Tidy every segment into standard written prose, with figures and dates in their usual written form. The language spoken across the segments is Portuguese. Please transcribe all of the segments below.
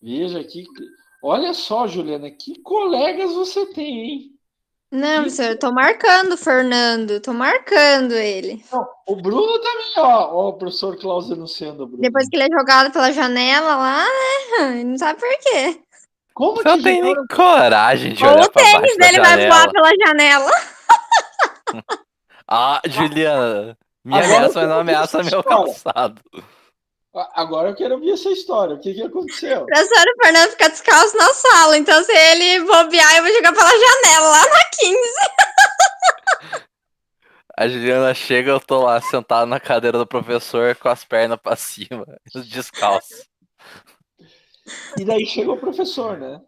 Veja que. Olha só, Juliana, que colegas você tem, hein? Não, Que... professor, eu tô marcando o Fernando, tô marcando ele. Não, o Bruno também, ó. Ó, o professor Klaus denunciando o Depois Bruno. que ele é jogado pela janela lá, né? Ele não sabe por quê. Como Você não que tem nem jogaram? coragem de Ou olhar o pra tênis baixo da dele vai voar janela. pela janela. Ah, Juliana, minha Agora eu ameaça, mas quero não ouvir essa ameaça meu história. calçado. Agora eu quero ouvir essa história. O que que aconteceu? Professor, o Fernando fica descalço na sala, então se ele bobear, eu vou jogar pela janela lá na 15. A Juliana chega, eu tô lá sentado na cadeira do professor com as pernas pra cima, descalço. E daí chega o professor, né?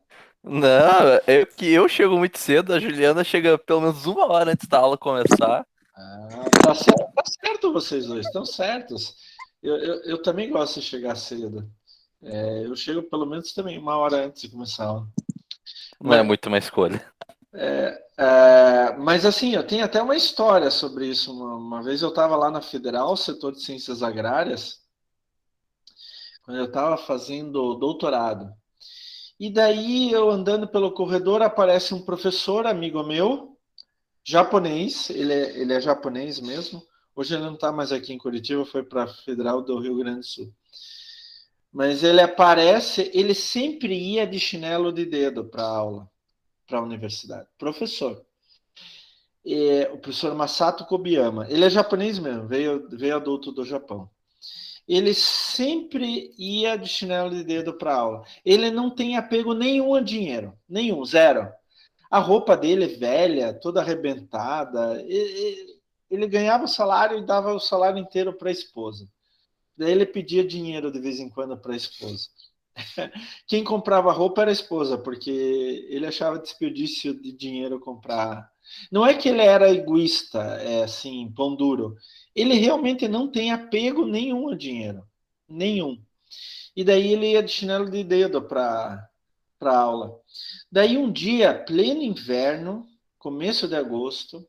Não, eu chego muito cedo, a Juliana chega pelo menos uma hora antes da aula começar. Ah, tá certo vocês dois, estão certos. Eu também gosto de chegar cedo. É, eu chego pelo menos também uma hora antes de começar a aula. Não é Mas, muito uma escolha. mas assim, eu tenho até uma história sobre isso. Uma vez eu estava lá na Federal, setor de Ciências Agrárias, quando eu estava fazendo doutorado. E daí eu andando pelo corredor, aparece um professor, amigo meu, japonês, ele é japonês mesmo. Hoje ele não está mais aqui em Curitiba, foi para a Federal do Rio Grande do Sul. Mas ele aparece, ele sempre ia de chinelo de dedo para a aula, para a universidade. Professor. O professor Masato Kobiyama. Ele é japonês mesmo, veio adulto do Japão. Ele sempre ia de chinelo de dedo para a aula. Ele não tem apego nenhum a dinheiro, nenhum, zero. A roupa dele é velha, toda arrebentada. Ele ganhava o salário e dava o salário inteiro para a esposa. Daí ele pedia dinheiro de vez em quando para a esposa. Quem comprava roupa era a esposa, porque ele achava desperdício de dinheiro comprar. Não é que ele era egoísta, é assim, pão duro. Ele realmente não tem apego nenhum a dinheiro. Nenhum. E daí ele ia de chinelo de dedo para aula. Daí um dia, pleno inverno, começo de agosto,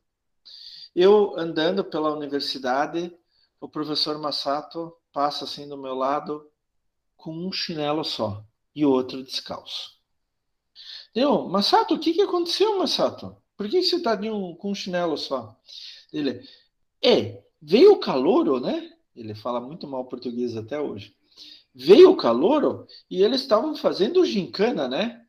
eu andando pela universidade, o professor Massato passa assim do meu lado com um chinelo só e o outro descalço. Eu, Massato, o que que aconteceu, Massato? Por que você está com um chinelo só? Ele, veio o calouro, né? Ele fala muito mal português até hoje. Veio o calouro e eles estavam fazendo gincana, né?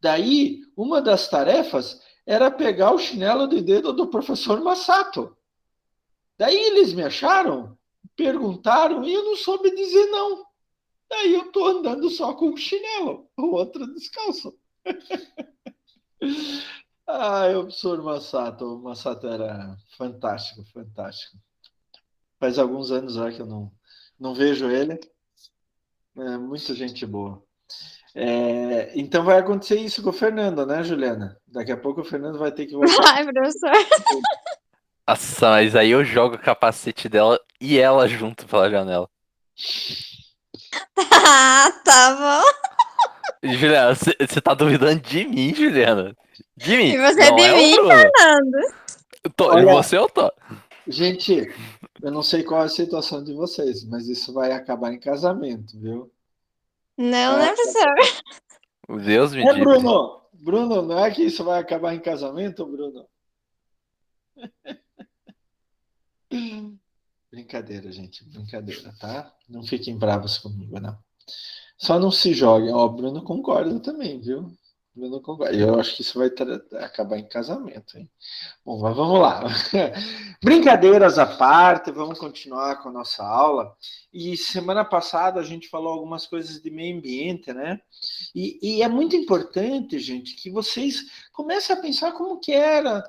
Daí, uma das tarefas era pegar o chinelo de dedo do professor Massato. Daí eles me acharam, perguntaram e eu não soube dizer não. Daí eu tô andando só com o chinelo, o outro descalço. Ah, o professor Massato, o Massato era fantástico, fantástico. Faz alguns anos já que eu não vejo ele. É muita gente boa. Então vai acontecer isso com o Fernando, né, Juliana? Daqui a pouco o Fernando vai ter que voltar. Ai, professor. Nossa, mas aí eu jogo o capacete dela e ela junto pela janela. Ah, tá bom. Juliana, você tá duvidando de mim, Juliana? De mim, E você não de é o mim, Bruno. Fernando? De Olha, você eu tô. gente, eu não sei qual é a situação de vocês, mas isso vai acabar em casamento, viu? Não, Vai. né, professor? Deus me É, livre. Bruno? Bruno, não é que isso vai acabar em casamento, Bruno? Brincadeira, gente, brincadeira, tá? Não fiquem bravos comigo, não. Só não se joguem. Ó, o Bruno concorda também, viu? Bruno concorda. Eu acho que isso vai acabar em casamento, hein? Bom, mas vamos lá. Brincadeiras à parte, vamos continuar com a nossa aula. E semana passada a gente falou algumas coisas de meio ambiente, né? E é muito importante, gente, que vocês comecem a pensar como que era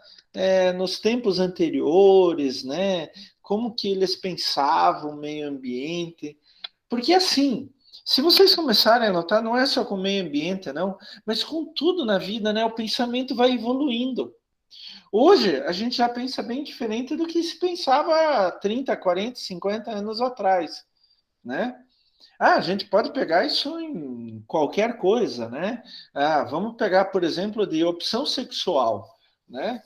nos tempos anteriores, né? Como que eles pensavam o meio ambiente. Porque assim, se vocês começarem a notar, não é só com o meio ambiente, não, mas com tudo na vida, né? O pensamento vai evoluindo. Hoje, a gente já pensa bem diferente do que se pensava há 30, 40, 50 anos atrás, né? Ah, a gente pode pegar isso em qualquer coisa, né? Ah, vamos pegar, por exemplo, de opção sexual, né?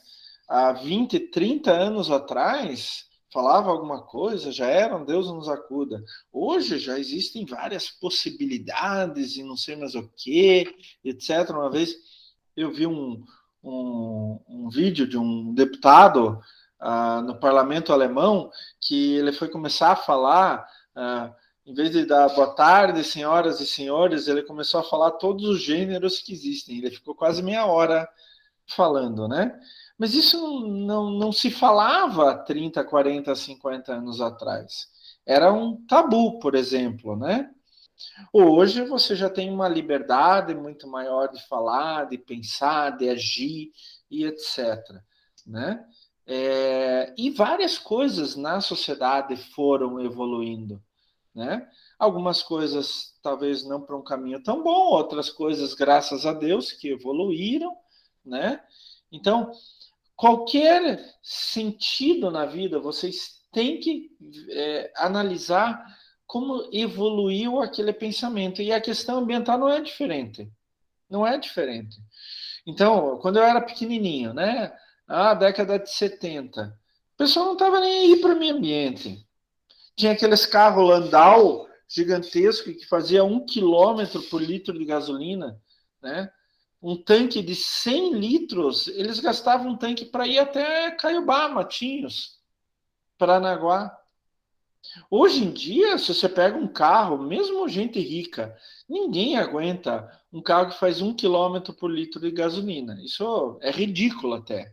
Há 20, 30 anos atrás, falava alguma coisa, já era um Deus nos acuda. Hoje já existem várias possibilidades e não sei mais o que, etc. Uma vez eu vi um vídeo de um deputado no parlamento alemão que ele foi começar a falar, em vez de dar boa tarde, senhoras e senhores, ele começou a falar todos os gêneros que existem. Ele ficou quase meia hora falando, né? Mas isso não se falava 30, 40, 50 anos atrás. Era um tabu, por exemplo, né? Hoje você já tem uma liberdade muito maior de falar, de pensar, de agir e etc. Né? E várias coisas na sociedade foram evoluindo. Né? Algumas coisas talvez não para um caminho tão bom, outras coisas, graças a Deus, que evoluíram. Né? Então, qualquer sentido na vida, vocês têm que analisar como evoluiu aquele pensamento. E a questão ambiental não é diferente. Não é diferente. Então, quando eu era pequenininho, né? A década de 70, o pessoal não estava nem aí para o meio ambiente. Tinha aqueles carros Landau gigantescos que fazia 1 quilômetro por litro de gasolina, né? Um tanque de 100 litros, eles gastavam um tanque para ir até Caiobá, Matinhos, Paranaguá. Hoje em dia, se você pega um carro, mesmo gente rica, ninguém aguenta um carro que faz 1 quilômetro por litro de gasolina. Isso é ridículo até.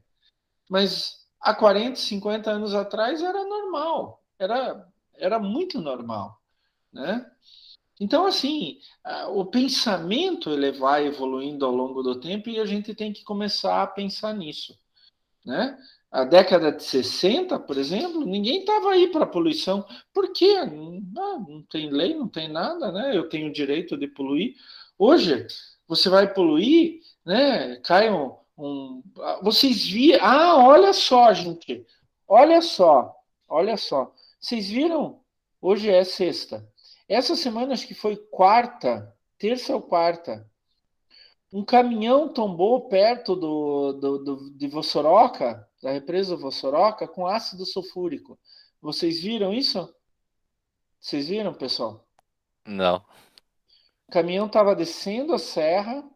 Mas há 40, 50 anos atrás era normal. Era muito normal. Né? Então, assim, o pensamento ele vai evoluindo ao longo do tempo e a gente tem que começar a pensar nisso. Né? A década de 60, por exemplo, ninguém estava aí para poluição. Por quê? Não tem lei, não tem nada, né? Eu tenho o direito de poluir. Hoje, você vai poluir, né? Cai vocês viram... olha só, gente. Olha só. Vocês viram? Hoje é sexta. Essa semana, acho que foi terça ou quarta, um caminhão tombou perto de Vossoroca, da represa Vossoroca, com ácido sulfúrico. Vocês viram isso? Vocês viram, pessoal? Não. O caminhão estava descendo a serra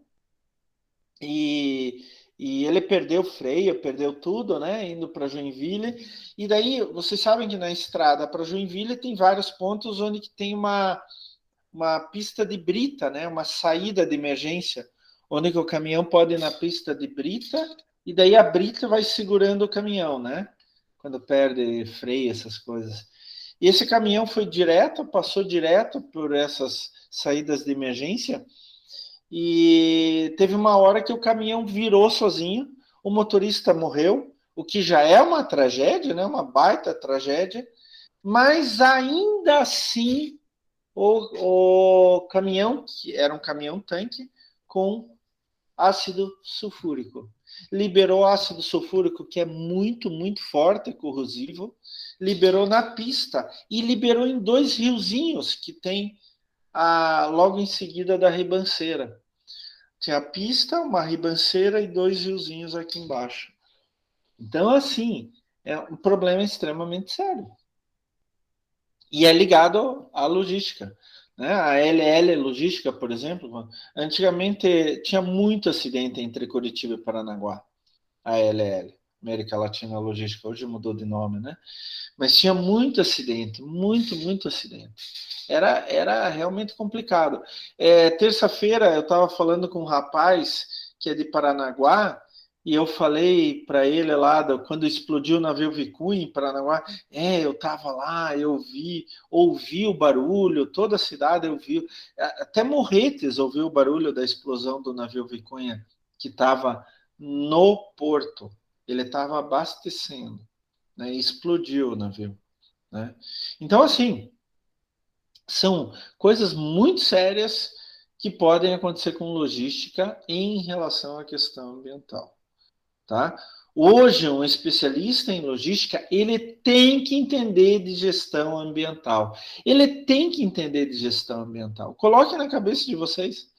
e ele perdeu o freio, perdeu tudo, né? Indo para Joinville. E daí, vocês sabem que na estrada para Joinville tem vários pontos onde que tem uma pista de brita, né? Uma saída de emergência, onde que o caminhão pode ir na pista de brita e daí a brita vai segurando o caminhão, né? Quando perde freio, essas coisas. E esse caminhão passou direto por essas saídas de emergência e teve uma hora que o caminhão virou sozinho, o motorista morreu, o que já é uma tragédia, né? Uma baita tragédia, mas ainda assim o caminhão, que era um caminhão-tanque, com ácido sulfúrico. Liberou ácido sulfúrico, que é muito, muito forte, corrosivo, liberou na pista e liberou em 2 riozinhos que tem logo em seguida da ribanceira. Tinha a pista, uma ribanceira e 2 riozinhos aqui embaixo. Então, assim, é um problema extremamente sério. E é ligado à logística. Né? A LL Logística, por exemplo, antigamente tinha muito acidente entre Curitiba e Paranaguá. A LL, América Latina Logística, hoje mudou de nome, né? Mas tinha muito acidente, muito acidente. Era realmente complicado. Terça-feira eu estava falando com um rapaz que é de Paranaguá, e eu falei para ele lá, quando explodiu o navio Vicunha em Paranaguá, eu estava lá, eu ouvi o barulho, toda a cidade ouviu, até Morretes ouviu o barulho da explosão do navio Vicunha, que estava no porto, ele estava abastecendo, né, e explodiu o navio. Né? Então, assim, são coisas muito sérias que podem acontecer com logística em relação à questão ambiental. Tá? Hoje, um especialista em logística, ele tem que entender de gestão ambiental. Ele tem que entender de gestão ambiental. Coloque na cabeça de vocês.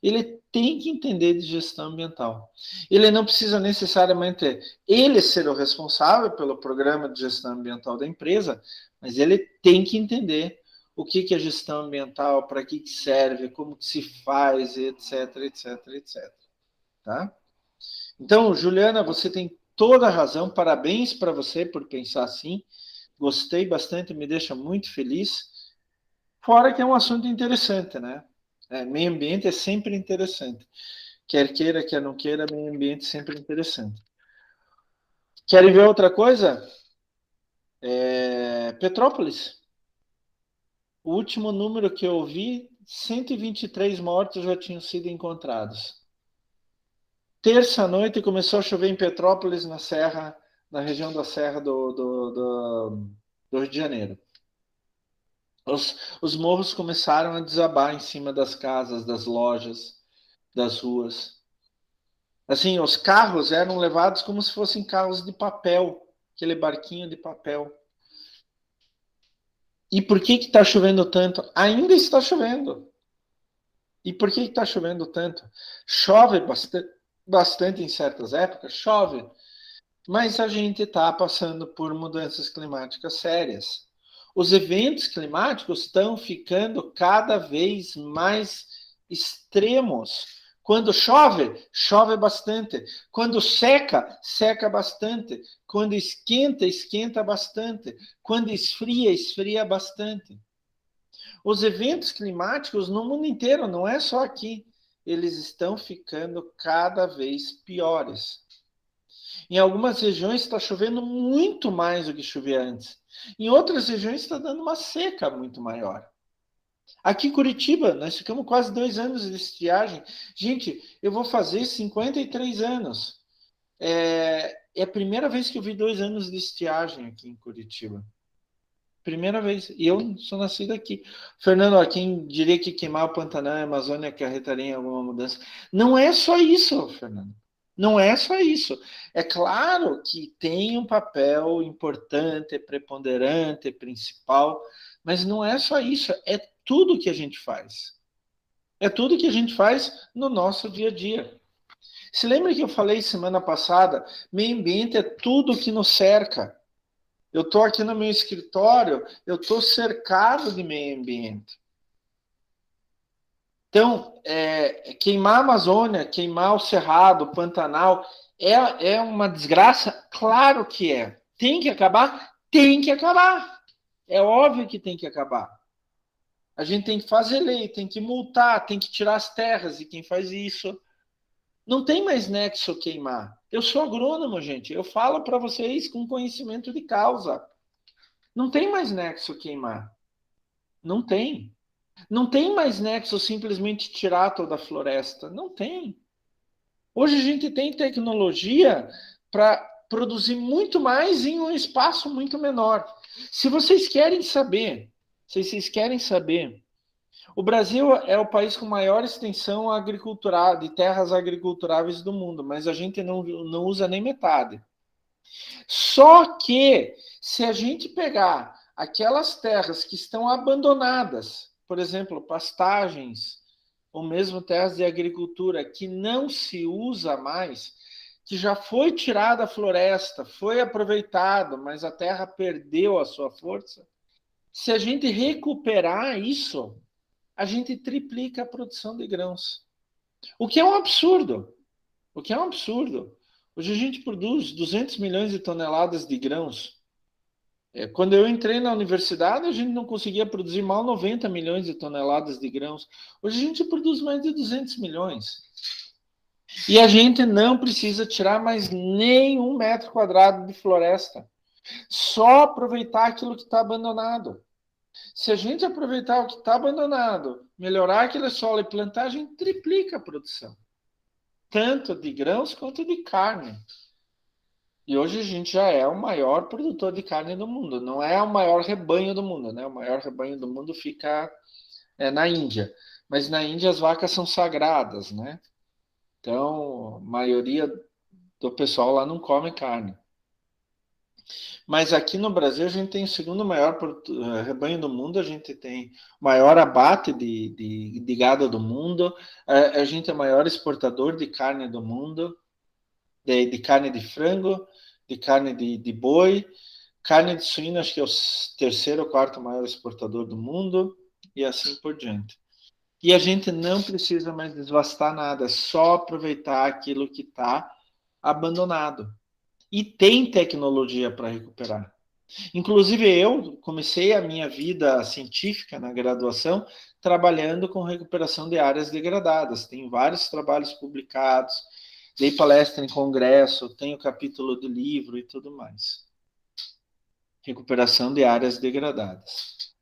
ele tem que entender de gestão ambiental. Ele não precisa necessariamente ele ser o responsável pelo programa de gestão ambiental da empresa, mas ele tem que entender o que é gestão ambiental, para que serve, como que se faz, etc, etc, etc. Tá? Então, Juliana, você tem toda a razão. Parabéns para você por pensar assim. Gostei bastante, me deixa muito feliz. Fora que é um assunto interessante, né? Meio ambiente é sempre interessante. Quer queira, quer não queira, meio ambiente é sempre interessante. Querem ver outra coisa? Petrópolis. O último número que eu vi, 123 mortos já tinham sido encontrados. Terça-noite começou a chover em Petrópolis, na serra, na região da Serra do Rio de Janeiro. Os morros começaram a desabar em cima das casas, das lojas, das ruas. Assim, os carros eram levados como se fossem carros de papel, aquele barquinho de papel. E por que está chovendo tanto? Ainda está chovendo. E por que está chovendo tanto? Chove bastante em certas épocas, chove. Mas a gente está passando por mudanças climáticas sérias. Os eventos climáticos estão ficando cada vez mais extremos. Quando chove, chove bastante. Quando seca, seca bastante. Quando esquenta, esquenta bastante. Quando esfria, esfria bastante. Os eventos climáticos no mundo inteiro, não é só aqui, eles estão ficando cada vez piores. Em algumas regiões está chovendo muito mais do que chovia antes. Em outras regiões está dando uma seca muito maior. Aqui em Curitiba, nós ficamos quase 2 anos de estiagem. Gente, eu vou fazer 53 anos. É a primeira vez que eu vi 2 anos de estiagem aqui em Curitiba. Primeira vez. E eu sou nascido aqui. Fernando, ó, quem diria que queimar o Pantanal e a Amazônia acarretaria em alguma mudança? Não é só isso, Fernando. Não é só isso. É claro que tem um papel importante, preponderante, principal, mas não é só isso. É tudo que a gente faz. É tudo que a gente faz no nosso dia a dia. Se lembra que eu falei semana passada? Meio ambiente é tudo que nos cerca. Eu estou aqui no meu escritório, eu estou cercado de meio ambiente. Então, queimar a Amazônia, queimar o Cerrado, o Pantanal, é uma desgraça? Claro que é. Tem que acabar? Tem que acabar. É óbvio que tem que acabar. A gente tem que fazer lei, tem que multar, tem que tirar as terras de quem faz isso. Não tem mais nexo queimar. Eu sou agrônomo, gente. Eu falo para vocês com conhecimento de causa. Não tem mais nexo queimar. Não tem. Não tem mais nexo simplesmente tirar toda a floresta. Não tem. Hoje a gente tem tecnologia para produzir muito mais em um espaço muito menor. Se vocês querem saber, o Brasil é o país com maior extensão agricultural, de terras agriculturáveis do mundo, mas a gente não usa nem metade. Só que, se a gente pegar aquelas terras que estão abandonadas, por exemplo, pastagens, ou mesmo terras de agricultura que não se usa mais, que já foi tirada a floresta, foi aproveitado, mas a terra perdeu a sua força, se a gente recuperar isso, a gente triplica a produção de grãos. O que é um absurdo. O que é um absurdo. Hoje a gente produz 200 milhões de toneladas de grãos. Quando eu entrei na universidade, a gente não conseguia produzir mal 90 milhões de toneladas de grãos. Hoje a gente produz mais de 200 milhões. E a gente não precisa tirar mais nem 1 metro quadrado de floresta. Só aproveitar aquilo que está abandonado. Se a gente aproveitar o que está abandonado, melhorar aquele solo e plantar, a gente triplica a produção. Tanto de grãos quanto de carne. E hoje a gente já é o maior produtor de carne do mundo. Não é o maior rebanho do mundo, né? O maior rebanho do mundo fica na Índia. Mas na Índia as vacas são sagradas, né? Então, a maioria do pessoal lá não come carne. Mas aqui no Brasil a gente tem o segundo maior rebanho do mundo, a gente tem o maior abate de gado do mundo, a gente é o maior exportador de carne do mundo, de carne de frango, de carne de boi, carne de suíno, acho que é o terceiro ou quarto maior exportador do mundo, e assim por diante. E a gente não precisa mais desvastar nada, é só aproveitar aquilo que está abandonado. E tem tecnologia para recuperar. Inclusive, eu comecei a minha vida científica na graduação trabalhando com recuperação de áreas degradadas. Tenho vários trabalhos publicados, dei palestra em congresso, tenho capítulo do livro e tudo mais. Recuperação de áreas degradadas.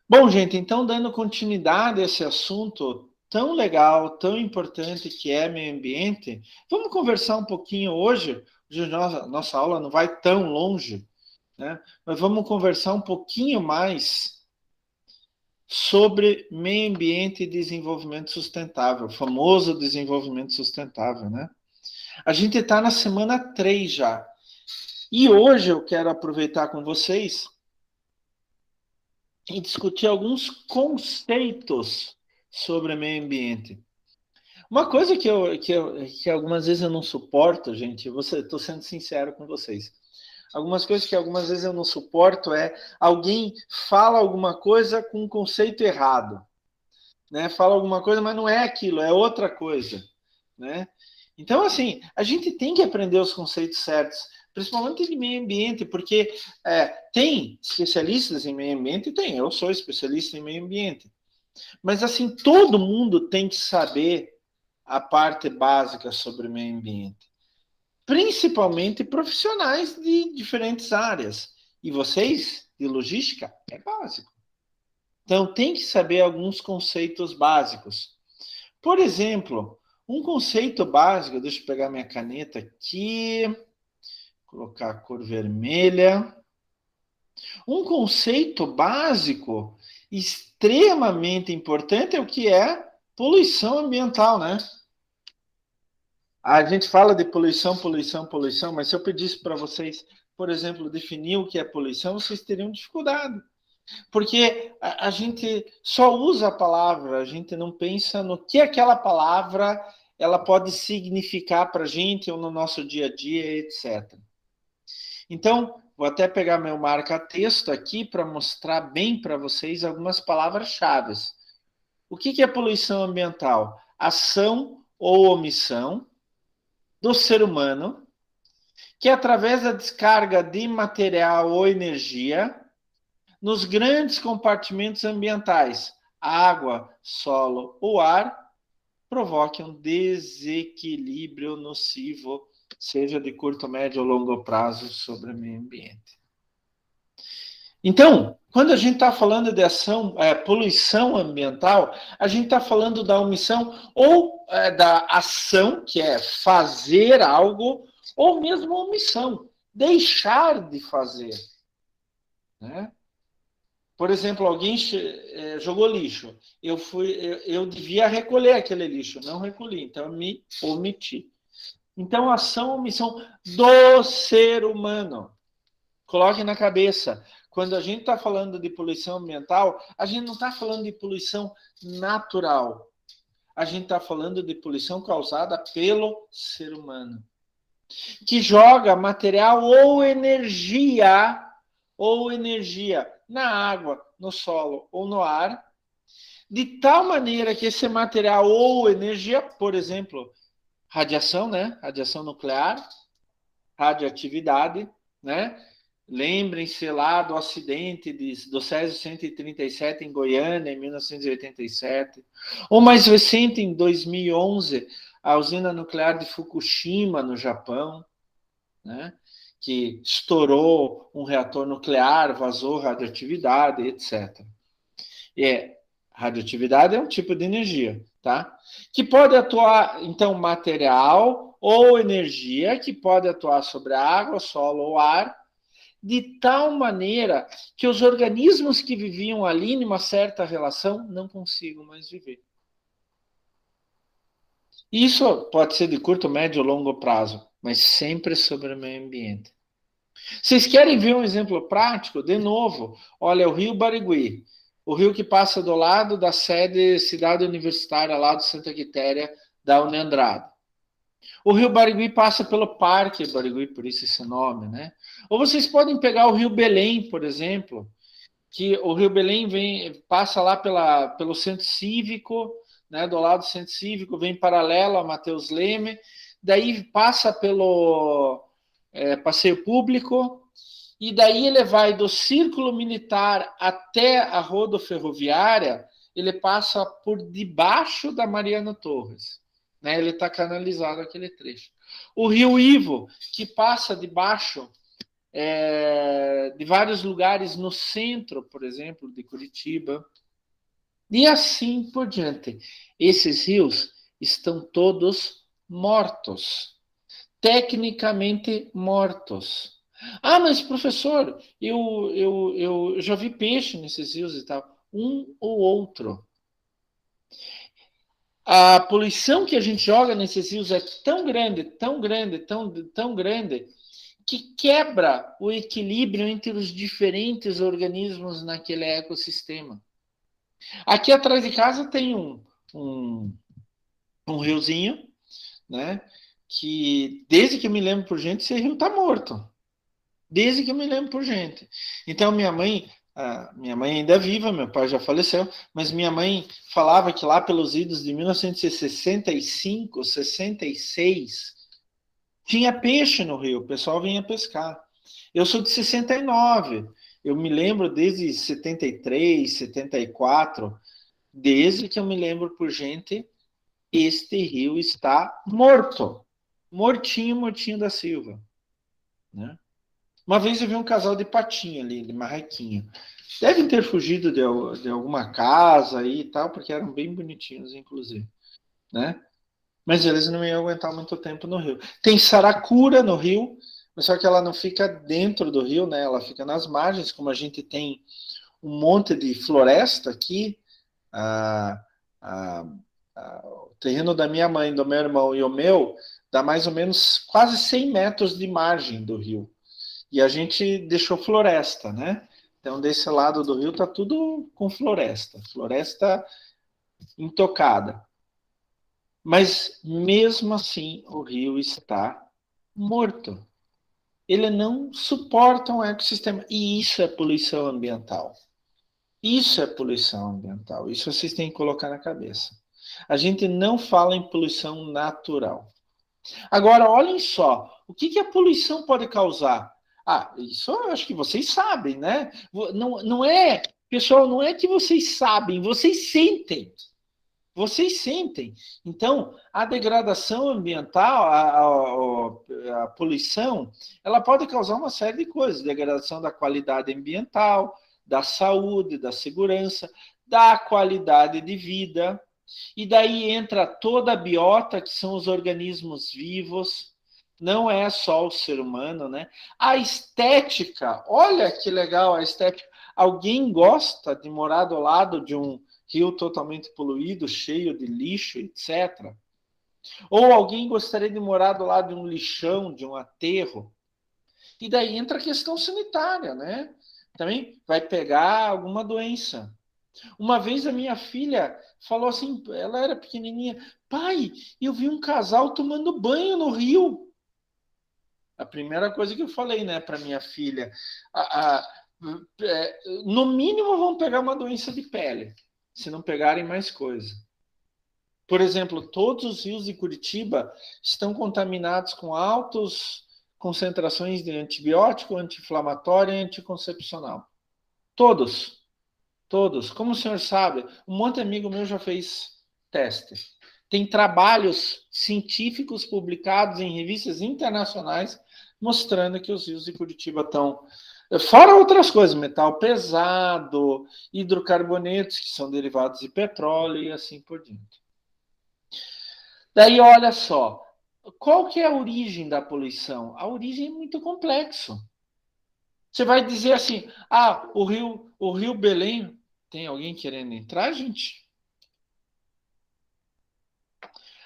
Bom, gente, então dando continuidade a esse assunto tão legal, tão importante que é meio ambiente, vamos conversar um pouquinho hoje. Hoje nossa aula não vai tão longe, né? Mas vamos conversar um pouquinho mais sobre meio ambiente e desenvolvimento sustentável, o famoso desenvolvimento sustentável, né? A gente está na semana 3 já. E hoje eu quero aproveitar com vocês e discutir alguns conceitos sobre meio ambiente. Uma coisa que algumas vezes eu não suporto, gente, estou sendo sincero com vocês. Algumas coisas que algumas vezes eu não suporto é alguém fala alguma coisa com um conceito errado, né? Fala alguma coisa, mas não é aquilo, é outra coisa, né? Então, assim, a gente tem que aprender os conceitos certos, principalmente de meio ambiente, porque tem especialistas em meio ambiente, tem, eu sou especialista em meio ambiente. Mas, assim, todo mundo tem que saber a parte básica sobre meio ambiente. Principalmente profissionais de diferentes áreas. E vocês, de logística, é básico. Então, tem que saber alguns conceitos básicos. Por exemplo, um conceito básico, deixa eu pegar minha caneta aqui, colocar a cor vermelha. Um conceito básico extremamente importante é o que é poluição ambiental, né? A gente fala de poluição, poluição, poluição, mas se eu pedisse para vocês, por exemplo, definir o que é poluição, vocês teriam dificuldade. Porque a gente só usa a palavra, a gente não pensa no que aquela palavra ela pode significar para a gente ou no nosso dia a dia, etc. Então, vou até pegar meu marca-texto aqui para mostrar bem para vocês algumas palavras-chave. O que é poluição ambiental? Ação ou omissão do ser humano que, através da descarga de material ou energia, nos grandes compartimentos ambientais, água, solo ou ar, provoque um desequilíbrio nocivo, seja de curto, médio ou longo prazo, sobre o meio ambiente. Então, quando a gente está falando de poluição ambiental, a gente está falando da omissão ou da ação, que é fazer algo, ou mesmo omissão, deixar de fazer. Né? Por exemplo, alguém jogou lixo. Eu devia recolher aquele lixo, não recolhi, então me omiti. Então, ação, omissão do ser humano. Coloque na cabeça. Quando a gente está falando de poluição ambiental, a gente não está falando de poluição natural. A gente está falando de poluição causada pelo ser humano. Que joga material ou energia na água, no solo ou no ar, de tal maneira que esse material ou energia, por exemplo, radiação, né? Radiação nuclear, radioatividade, né? Lembrem-se lá do acidente do Césio 137 em Goiânia, em 1987. Ou mais recente, em 2011, a usina nuclear de Fukushima, no Japão, né? Que estourou um reator nuclear, vazou radioatividade, etc. Radioatividade é um tipo de energia, tá? Que pode atuar, então, material ou energia, que pode atuar sobre a água, solo ou ar, de tal maneira que os organismos que viviam ali numa certa relação não consigam mais viver. Isso pode ser de curto, médio ou longo prazo, mas sempre sobre o meio ambiente. Vocês querem ver um exemplo prático? De novo, olha o Rio Barigui, o rio que passa do lado da sede Cidade Universitária, lá do Santa Quitéria, da Uniandrada. O Rio Barigui passa pelo Parque Barigui, por isso esse nome, né? Ou vocês podem pegar o Rio Belém, por exemplo, que o Rio Belém passa lá pelo Centro Cívico, né, do lado do Centro Cívico, vem paralelo a Mateus Leme, daí passa pelo Passeio Público, e daí ele vai do Círculo Militar até a rodoferroviária, ele passa por debaixo da Mariano Torres. Né, ele está canalizado aquele trecho. O Rio Ivo, que passa debaixo de vários lugares no centro, por exemplo, de Curitiba, e assim por diante. Esses rios estão todos mortos, tecnicamente mortos. Ah, mas professor, eu já vi peixe nesses rios e tal. Um ou outro. A poluição que a gente joga nesses rios é tão grande, tão grande, tão grande, que quebra o equilíbrio entre os diferentes organismos naquele ecossistema. Aqui atrás de casa tem um riozinho, né? Que desde que eu me lembro por gente, esse rio está morto. Desde que eu me lembro por gente. Então minha mãe ainda é viva, meu pai já faleceu, mas minha mãe falava que lá pelos idos de 1965, 66, tinha peixe no rio, o pessoal vinha pescar. Eu sou de 69, eu me lembro desde 73, 74, desde que eu me lembro por gente, este rio está morto. Mortinho, mortinho da Silva. Né? Uma vez eu vi um casal de patinha ali, de marrequinho. Devem ter fugido de alguma casa aí e tal, porque eram bem bonitinhos, inclusive. Né? Mas eles não iam aguentar muito tempo no rio. Tem saracura no rio, mas só que ela não fica dentro do rio, né? Ela fica nas margens, como a gente tem um monte de floresta aqui. A, a, o terreno da minha mãe, do meu irmão e o meu dá mais ou menos quase 100 metros de margem do rio. E a gente deixou floresta, né? Então, desse lado do rio tá tudo com floresta. Floresta intocada. Mas, mesmo assim, o rio está morto. Ele não suporta um ecossistema. E isso é poluição ambiental. Isso é poluição ambiental. Isso vocês têm que colocar na cabeça. A gente não fala em poluição natural. Agora, olhem só, o que a poluição pode causar? Ah, isso eu acho que vocês sabem, né? Não é, pessoal, não é que vocês sabem, vocês sentem. Vocês sentem. Então, a degradação ambiental, a poluição, ela pode causar uma série de coisas. Degradação da qualidade ambiental, da saúde, da segurança, da qualidade de vida. E daí entra toda a biota, que são os organismos vivos, não é só o ser humano, né? A estética, olha que legal a estética. Alguém gosta de morar do lado de um rio totalmente poluído, cheio de lixo, etc. Ou alguém gostaria de morar do lado de um lixão, de um aterro. E daí entra a questão sanitária, né? Também vai pegar alguma doença. Uma vez a minha filha falou assim, ela era pequenininha, pai, eu vi um casal tomando banho no rio. A primeira coisa que eu falei, né, para minha filha, no mínimo vão pegar uma doença de pele, se não pegarem mais coisa. Por exemplo, todos os rios de Curitiba estão contaminados com altas concentrações de antibiótico, anti-inflamatório e anticoncepcional. Todos. Todos. Como o senhor sabe, um monte de amigo meu já fez teste. Tem trabalhos científicos publicados em revistas internacionais mostrando que os rios de Curitiba estão... Fora outras coisas, metal pesado, hidrocarbonetos, que são derivados de petróleo e assim por diante. Daí, olha só, qual que é a origem da poluição? A origem é muito complexa. Você vai dizer assim, o rio Belém, tem alguém querendo entrar, gente?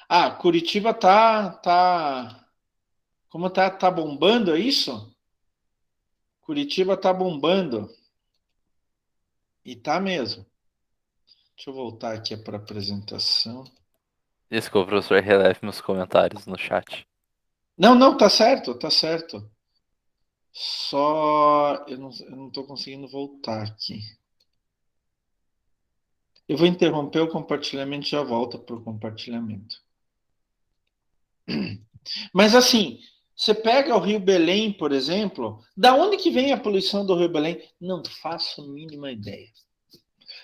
Ah, Curitiba tá bombando, é isso? Curitiba tá bombando. E tá mesmo. Deixa eu voltar aqui para a apresentação. Desculpa, professor, releve meus comentários no chat. Não, não, tá certo, tá certo. Só eu não tô conseguindo voltar aqui. Eu vou interromper o compartilhamento e já volto para o compartilhamento. Mas assim, você pega o Rio Belém, por exemplo, da onde que vem a poluição do Rio Belém? Não faço a mínima ideia.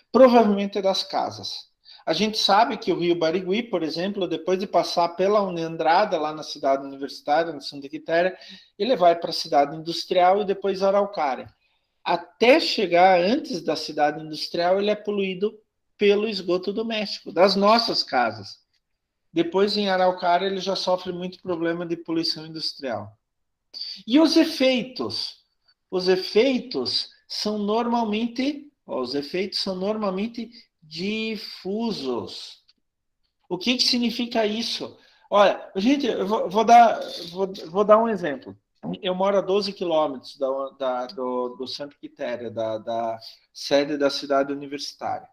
Provavelmente é das casas. A gente sabe que o Rio Barigui, por exemplo, depois de passar pela Andrada, lá na cidade universitária, no Santa Quitéria, ele vai para a cidade industrial e depois Araucária. Até chegar antes da cidade industrial, ele é poluído pelo esgoto doméstico, das nossas casas. Depois, em Araucária, ele já sofre muito problema de poluição industrial. E os efeitos? Os efeitos são normalmente difusos. O que significa isso? Olha, gente, eu vou dar um exemplo. Eu moro a 12 quilômetros do Santa Quitéria, da sede da cidade universitária.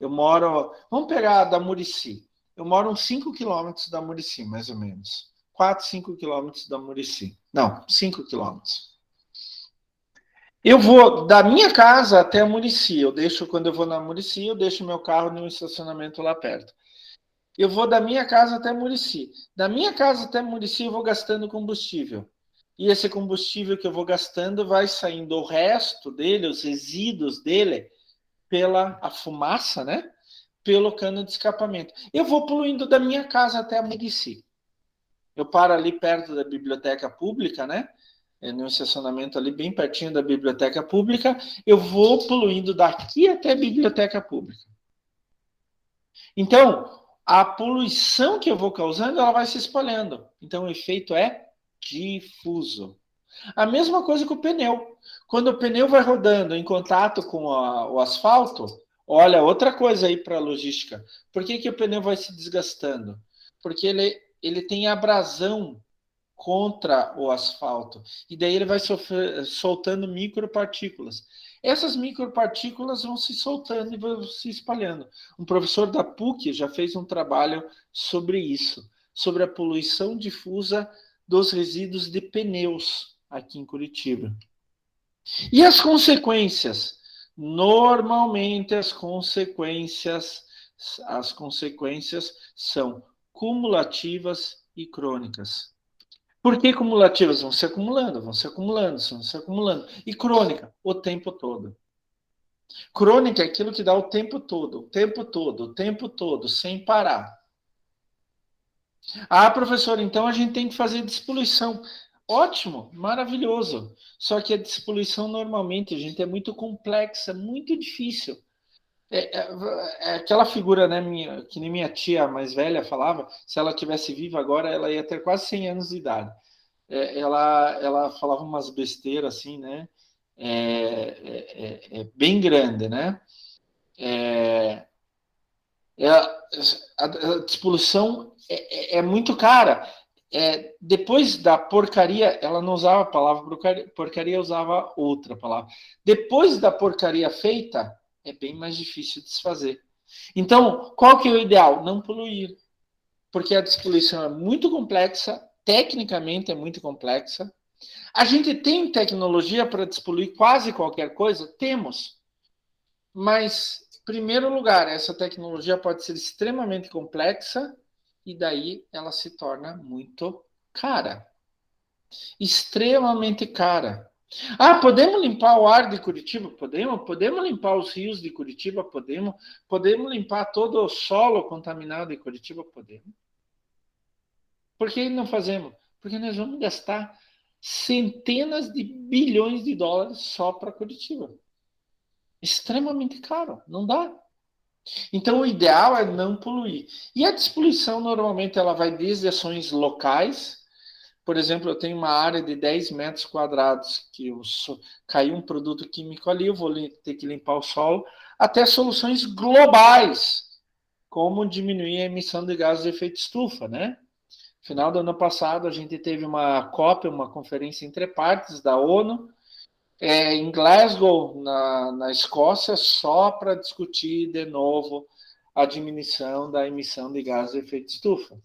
Eu moro, vamos pegar da Murici. Eu moro uns 5 quilômetros da Murici, mais ou menos. 4, 5 quilômetros da Murici. Não, 5 quilômetros. Eu vou da minha casa até a Murici. Quando eu vou na Murici, eu deixo meu carro no estacionamento lá perto. Eu vou da minha casa até Murici. Da minha casa até Murici, eu vou gastando combustível. E esse combustível que eu vou gastando vai saindo o resto dele, os resíduos dele, pela a fumaça, né? Pelo cano de escapamento. Eu vou poluindo da minha casa até a Murici. Eu paro ali perto da biblioteca pública, né? No estacionamento ali bem pertinho da biblioteca pública, eu vou poluindo daqui até a biblioteca pública. Então, a poluição que eu vou causando, ela vai se espalhando. Então, o efeito é difuso. A mesma coisa com o pneu. Quando o pneu vai rodando em contato com o asfalto, olha, outra coisa aí para a logística. Por que o pneu vai se desgastando? Porque ele tem abrasão contra o asfalto. E daí ele vai soltando micropartículas. Essas micropartículas vão se soltando e vão se espalhando. Um professor da PUC já fez um trabalho sobre isso, sobre a poluição difusa dos resíduos de pneus aqui em Curitiba. E as consequências? Normalmente as consequências são cumulativas e crônicas. Por que cumulativas? Vão se acumulando, vão se acumulando, vão se acumulando. E crônica, o tempo todo. Crônica é aquilo que dá o tempo todo, o tempo todo, o tempo todo, sem parar. Ah, professor, então a gente tem que fazer despoluição. Ótimo, maravilhoso. Só que a despoluição normalmente, gente, é muito complexa, muito difícil. É aquela figura, né, que nem minha tia mais velha falava, se ela tivesse viva agora, ela ia ter quase 100 anos de idade. Ela falava umas besteiras assim, né? Bem grande, né? A despoluição é muito cara. Depois da porcaria, ela não usava a palavra porcaria, usava outra palavra. Depois da porcaria feita, é bem mais difícil de desfazer. Então, qual que é o ideal? Não poluir. Porque a despoluição é muito complexa, tecnicamente é muito complexa. A gente tem tecnologia para despoluir quase qualquer coisa? Temos. Mas, em primeiro lugar, essa tecnologia pode ser extremamente complexa e daí ela se torna muito cara. Extremamente cara. Ah, podemos limpar o ar de Curitiba? Podemos. Podemos limpar os rios de Curitiba? Podemos. Podemos limpar todo o solo contaminado de Curitiba? Podemos. Por que não fazemos? Porque nós vamos gastar centenas de bilhões de dólares só para Curitiba. Extremamente caro, não dá. Então, o ideal é não poluir. E a despoluição, normalmente, ela vai desde ações locais. Por exemplo, eu tenho uma área de 10 metros quadrados que caiu um produto químico ali, eu vou ter que limpar o solo, até soluções globais, como diminuir a emissão de gases de efeito estufa, né? No final do ano passado, a gente teve uma COP, uma conferência entre partes da ONU, em Glasgow, na Escócia, só para discutir de novo a diminuição da emissão de gases de efeito estufa.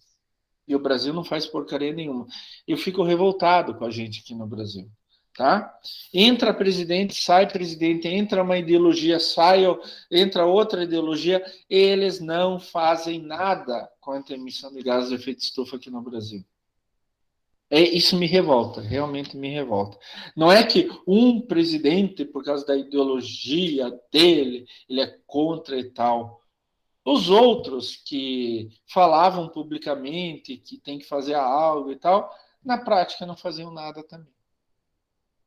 E o Brasil não faz porcaria nenhuma. Eu fico revoltado com a gente aqui no Brasil. Tá? Entra presidente, sai presidente, entra uma ideologia, sai, entra outra ideologia, eles não fazem nada contra a emissão de gases de efeito estufa aqui no Brasil. Isso me revolta, realmente me revolta. Não é que um presidente, por causa da ideologia dele, ele é contra e tal. Os outros que falavam publicamente que tem que fazer algo e tal, na prática não faziam nada também.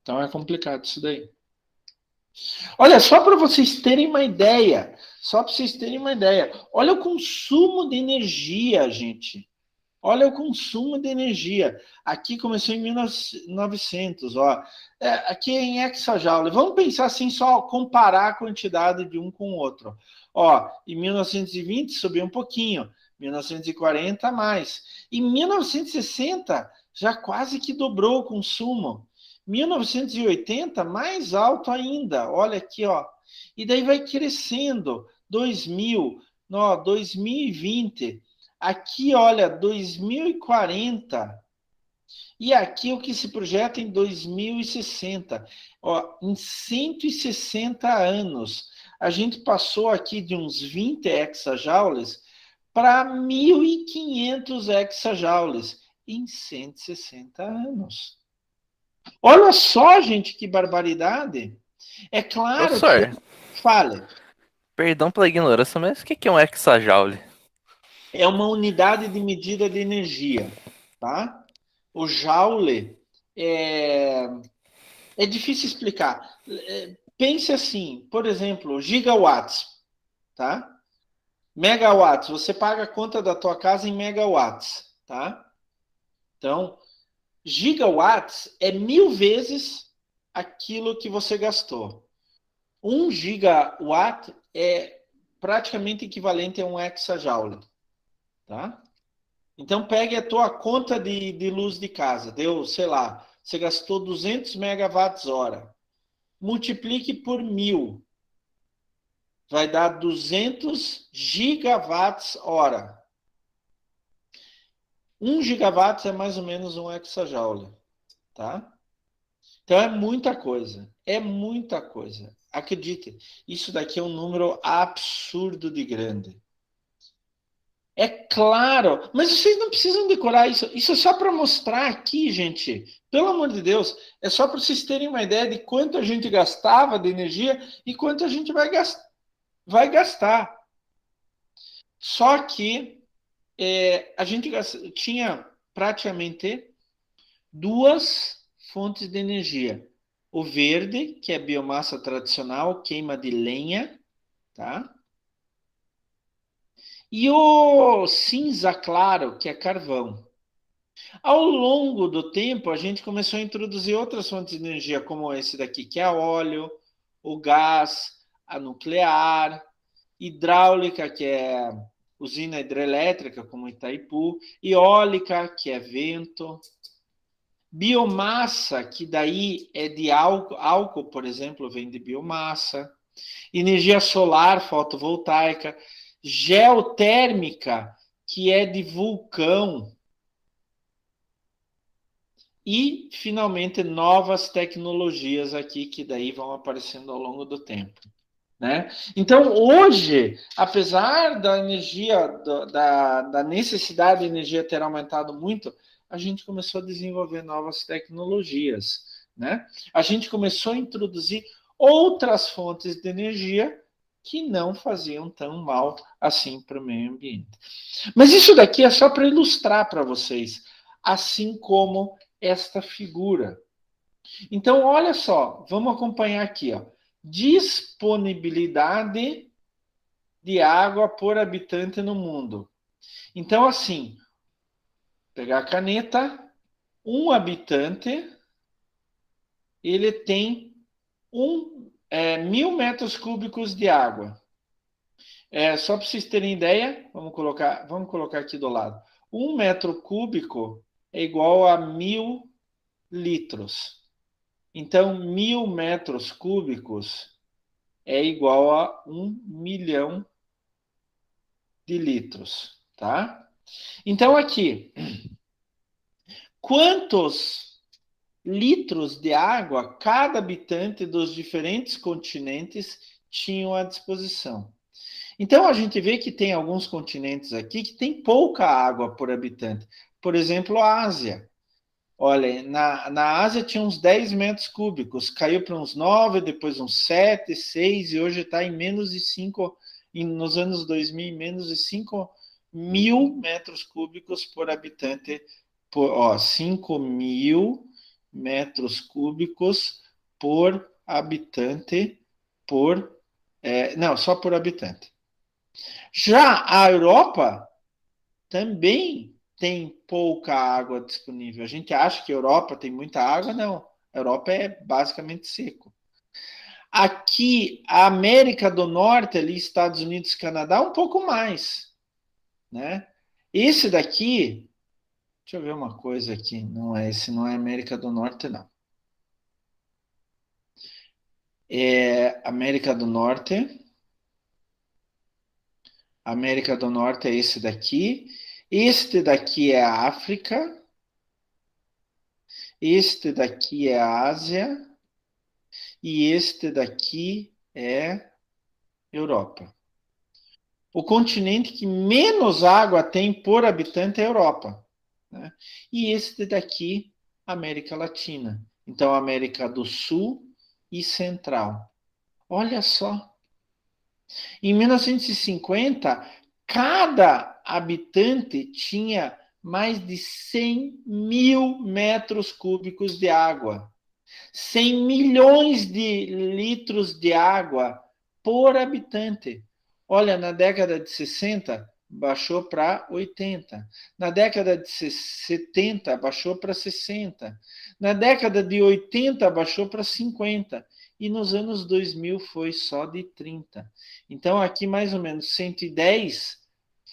Então é complicado isso daí. Olha, só para vocês terem uma ideia, olha o consumo de energia, gente. Olha o consumo de energia. Aqui começou em 1900, ó. Aqui é em exajoule. Vamos pensar assim, só comparar a quantidade de um com o outro. Ó, em 1920 subiu um pouquinho, 1940 mais. Em 1960 já quase que dobrou o consumo. 1980 mais alto ainda. Olha aqui, ó. E daí vai crescendo. 2000, 2020. Aqui, olha, 2040. E aqui o que se projeta em 2060. Ó, em 160 anos, a gente passou aqui de uns 20 exajoules para 1.500 exajoules em 160 anos. Olha só, gente, que barbaridade. É claro Professor, que... Fale. perdão pela ignorância, mas o que é um exajoule? É uma unidade de medida de energia, tá? O joule é difícil explicar. Pense assim, por exemplo, gigawatts, tá? Megawatts, você paga a conta da tua casa em megawatts, tá? Então, gigawatts é 1000 vezes aquilo que você gastou. 1 gigawatt é praticamente equivalente a um exajoule, tá? Então, pegue a tua conta de luz de casa. Deu, sei lá, você gastou 200 megawatts hora. Multiplique por 1000. Vai dar 200 gigawatts hora. 1 gigawatt é mais ou menos um exajoule, tá? Então, é muita coisa. É muita coisa. Acredite, isso daqui é um número absurdo de grande. É claro, mas vocês não precisam decorar isso. Isso é só para mostrar aqui, gente. Pelo amor de Deus, é só para vocês terem uma ideia de quanto a gente gastava de energia e quanto a gente vai gastar. Só que a gente tinha praticamente duas fontes de energia. O verde, que é biomassa tradicional, queima de lenha, tá? E o cinza claro, que é carvão. Ao longo do tempo, a gente começou a introduzir outras fontes de energia, como esse daqui, que é óleo, o gás, a nuclear, hidráulica, que é usina hidrelétrica, como Itaipu, eólica, que é vento, biomassa, que daí é de álcool, por exemplo, vem de biomassa, energia solar fotovoltaica, geotérmica, que é de vulcão, e, finalmente, novas tecnologias aqui que daí vão aparecendo ao longo do tempo. Né? Então, hoje, apesar da energia, da necessidade de energia ter aumentado muito, a gente começou a desenvolver novas tecnologias. Né? A gente começou a introduzir outras fontes de energia que não faziam tão mal assim para o meio ambiente. Mas isso daqui é só para ilustrar para vocês, assim como esta figura. Então, olha só, vamos acompanhar aqui, ó. Disponibilidade de água por habitante no mundo. Então, assim, pegar a caneta, um habitante, ele tem 1.000 metros cúbicos de água. Só para vocês terem ideia, vamos colocar aqui do lado. 1 metro cúbico é igual a 1000 litros. Então, 1.000 metros cúbicos é igual a 1 milhão de litros, tá? Então, aqui, quantos litros de água cada habitante dos diferentes continentes tinham à disposição? Então, a gente vê que tem alguns continentes aqui que tem pouca água por habitante. Por exemplo, a Ásia. Olha, na Ásia tinha uns 10 metros cúbicos, caiu para uns 9, depois uns 7, 6, e hoje está em menos de 5, nos anos 2000, em menos de 5 mil metros cúbicos por habitante. 5 mil metros cúbicos por habitante não, só por habitante. Já a Europa também tem pouca água disponível. A gente acha que a Europa tem muita água, não. A Europa é basicamente seco. Aqui, a América do Norte, ali, Estados Unidos, Canadá, um pouco mais, né? Esse daqui, deixa eu ver uma coisa aqui, esse não é América do Norte, não. É América do Norte. América do Norte é esse daqui. Este daqui é a África. Este daqui é a Ásia. E este daqui é Europa. O continente que menos água tem por habitante é a Europa, né? E este daqui, América Latina. Então, América do Sul e Central. Olha só. Em 1950, cada habitante tinha mais de 100 mil metros cúbicos de água. 100 milhões de litros de água por habitante. Olha, na década de 60, baixou para 80. Na década de 70, baixou para 60. Na década de 80, baixou para 50. E nos anos 2000 foi só de 30. Então, aqui mais ou menos 110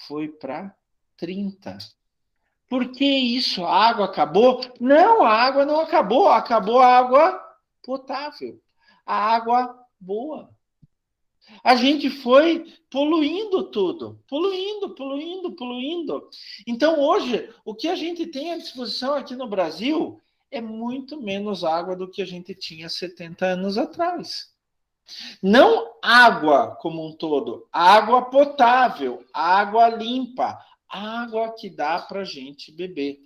foi para 30. Por que isso? A água acabou? Não, a água não acabou. Acabou a água potável. A água boa. A gente foi poluindo tudo. Poluindo. Então, hoje, o que a gente tem à disposição aqui no Brasil é muito menos água do que a gente tinha 70 anos atrás. Não água como um todo, água potável, água limpa, água que dá para a gente beber.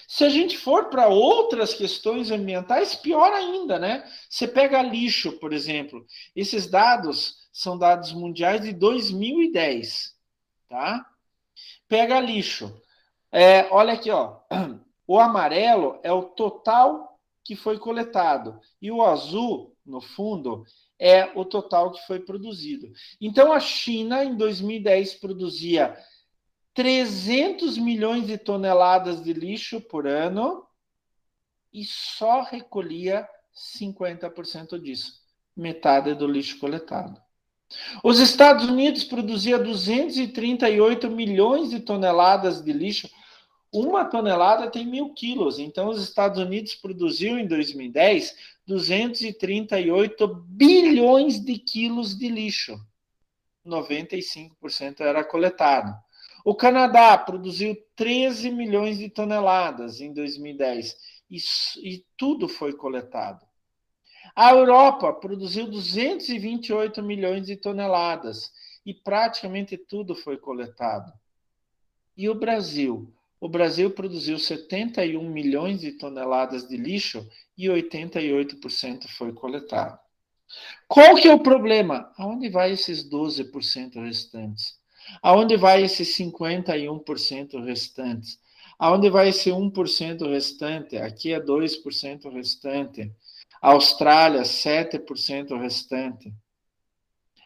Se a gente for para outras questões ambientais, pior ainda, né? Você pega lixo, por exemplo. Esses dados são dados mundiais de 2010, tá? Pega lixo. Olha aqui, ó. O amarelo é o total que foi coletado e o azul, no fundo, é o total que foi produzido. Então, a China, em 2010, produzia 300 milhões de toneladas de lixo por ano e só recolhia 50% disso, metade do lixo coletado. Os Estados Unidos produziam 238 milhões de toneladas de lixo. Uma tonelada tem 1.000 quilos. Então, os Estados Unidos produziu em 2010 238 bilhões de quilos de lixo. 95% era coletado. O Canadá produziu 13 milhões de toneladas em 2010 e tudo foi coletado. A Europa produziu 228 milhões de toneladas e praticamente tudo foi coletado. E o Brasil? O Brasil produziu 71 milhões de toneladas de lixo e 88% foi coletado. Qual que é o problema? Aonde vai esses 12% restantes? Aonde vai esses 51% restantes? Aonde vai esse 1% restante? Aqui é 2% restante. Austrália, 7% restante.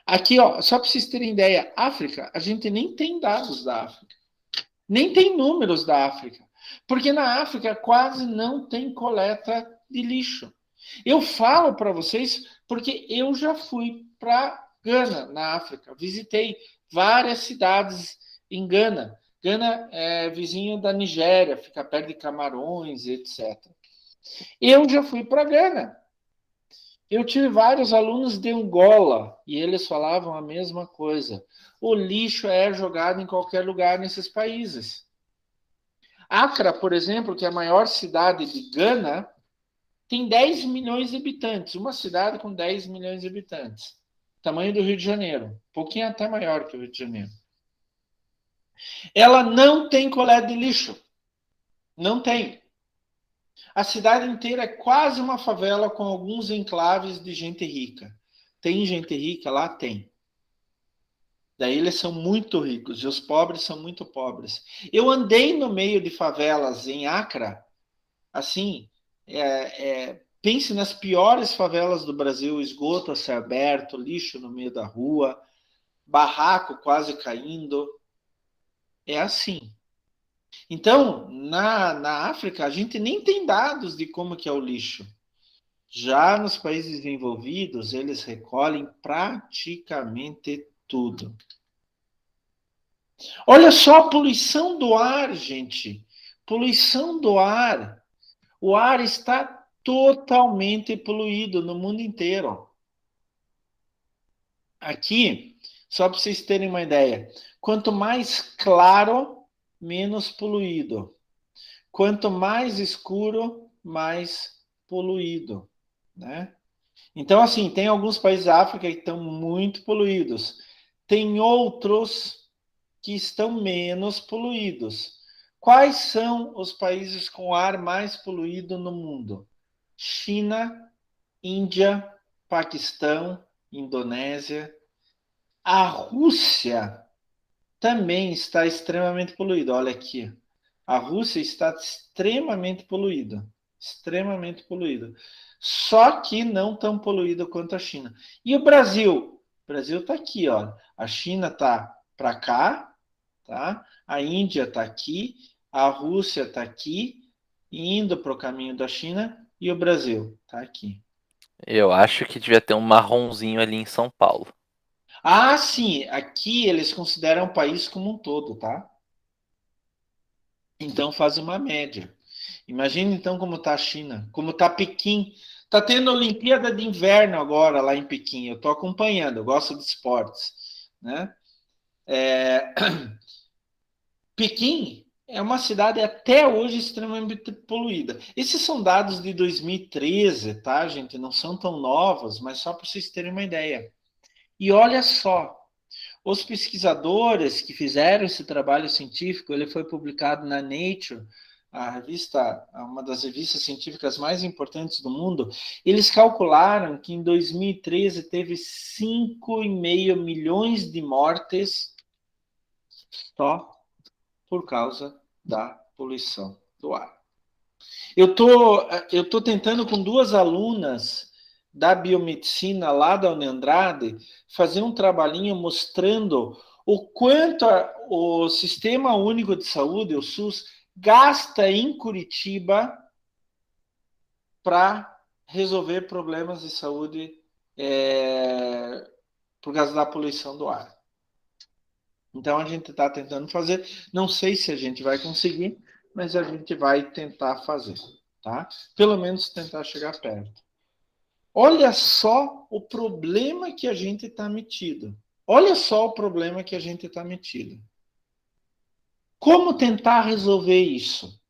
Aqui, ó, só para vocês terem ideia, África, a gente nem tem dados da África. Nem tem números da África. Porque na África quase não tem coleta de lixo. Eu falo para vocês porque eu já fui para Gana, na África. Visitei várias cidades em Gana. Gana é vizinho da Nigéria, fica perto de Camarões, etc. Eu já fui para Gana. Eu tive vários alunos de Angola e eles falavam a mesma coisa. O lixo é jogado em qualquer lugar nesses países. Accra, por exemplo, que é a maior cidade de Gana, tem 10 milhões de habitantes. Uma cidade com 10 milhões de habitantes. Tamanho do Rio de Janeiro. Um pouquinho até maior que o Rio de Janeiro. Ela não tem coleta de lixo. Não tem. A cidade inteira é quase uma favela com alguns enclaves de gente rica. Tem gente rica lá? Tem. Daí eles são muito ricos e os pobres são muito pobres. Eu andei no meio de favelas em Accra, assim, pense nas piores favelas do Brasil, esgoto a céu aberto, lixo no meio da rua, barraco quase caindo. É assim. Então, na África, a gente nem tem dados de como que é o lixo. Já nos países desenvolvidos, eles recolhem praticamente tudo. Olha só a poluição do ar, gente. Poluição do ar. O ar está totalmente poluído no mundo inteiro. Aqui, só para vocês terem uma ideia, quanto mais claro, menos poluído. Quanto mais escuro, mais poluído, né? Então, assim, tem alguns países da África que estão muito poluídos. Tem outros que estão menos poluídos. Quais são os países com ar mais poluído no mundo? China, Índia, Paquistão, Indonésia. A Rússia também está extremamente poluída. Olha aqui. A Rússia está extremamente poluída. Extremamente poluída. Só que não tão poluída quanto a China. E o Brasil? O Brasil está aqui, ó. A China está para cá, tá? A Índia está aqui, a Rússia está aqui, indo para o caminho da China, e o Brasil está aqui. Eu acho que devia ter um marronzinho ali em São Paulo. Ah, sim, aqui eles consideram o país como um todo, tá? Então faz uma média. Imagina então como está a China, como está Pequim. Está tendo a Olimpíada de Inverno agora lá em Pequim. Eu estou acompanhando, eu gosto de esportes, né? Pequim é uma cidade até hoje extremamente poluída. Esses são dados de 2013, tá, gente? Não são tão novos, mas só para vocês terem uma ideia. E olha só, os pesquisadores que fizeram esse trabalho científico, ele foi publicado na Nature, a revista, uma das revistas científicas mais importantes do mundo. Eles calcularam que em 2013 teve 5,5 milhões de mortes só por causa da poluição do ar. Eu tô tentando com duas alunas da biomedicina lá da Uniandrade fazer um trabalhinho mostrando o quanto o Sistema Único de Saúde, o SUS, gasta em Curitiba para resolver problemas de saúde por causa da poluição do ar. Então a gente está tentando fazer, não sei se a gente vai conseguir, mas a gente vai tentar fazer, tá? Pelo menos tentar chegar perto. Olha só o problema que a gente está metido. Olha só o problema que a gente está metido. Como tentar resolver isso?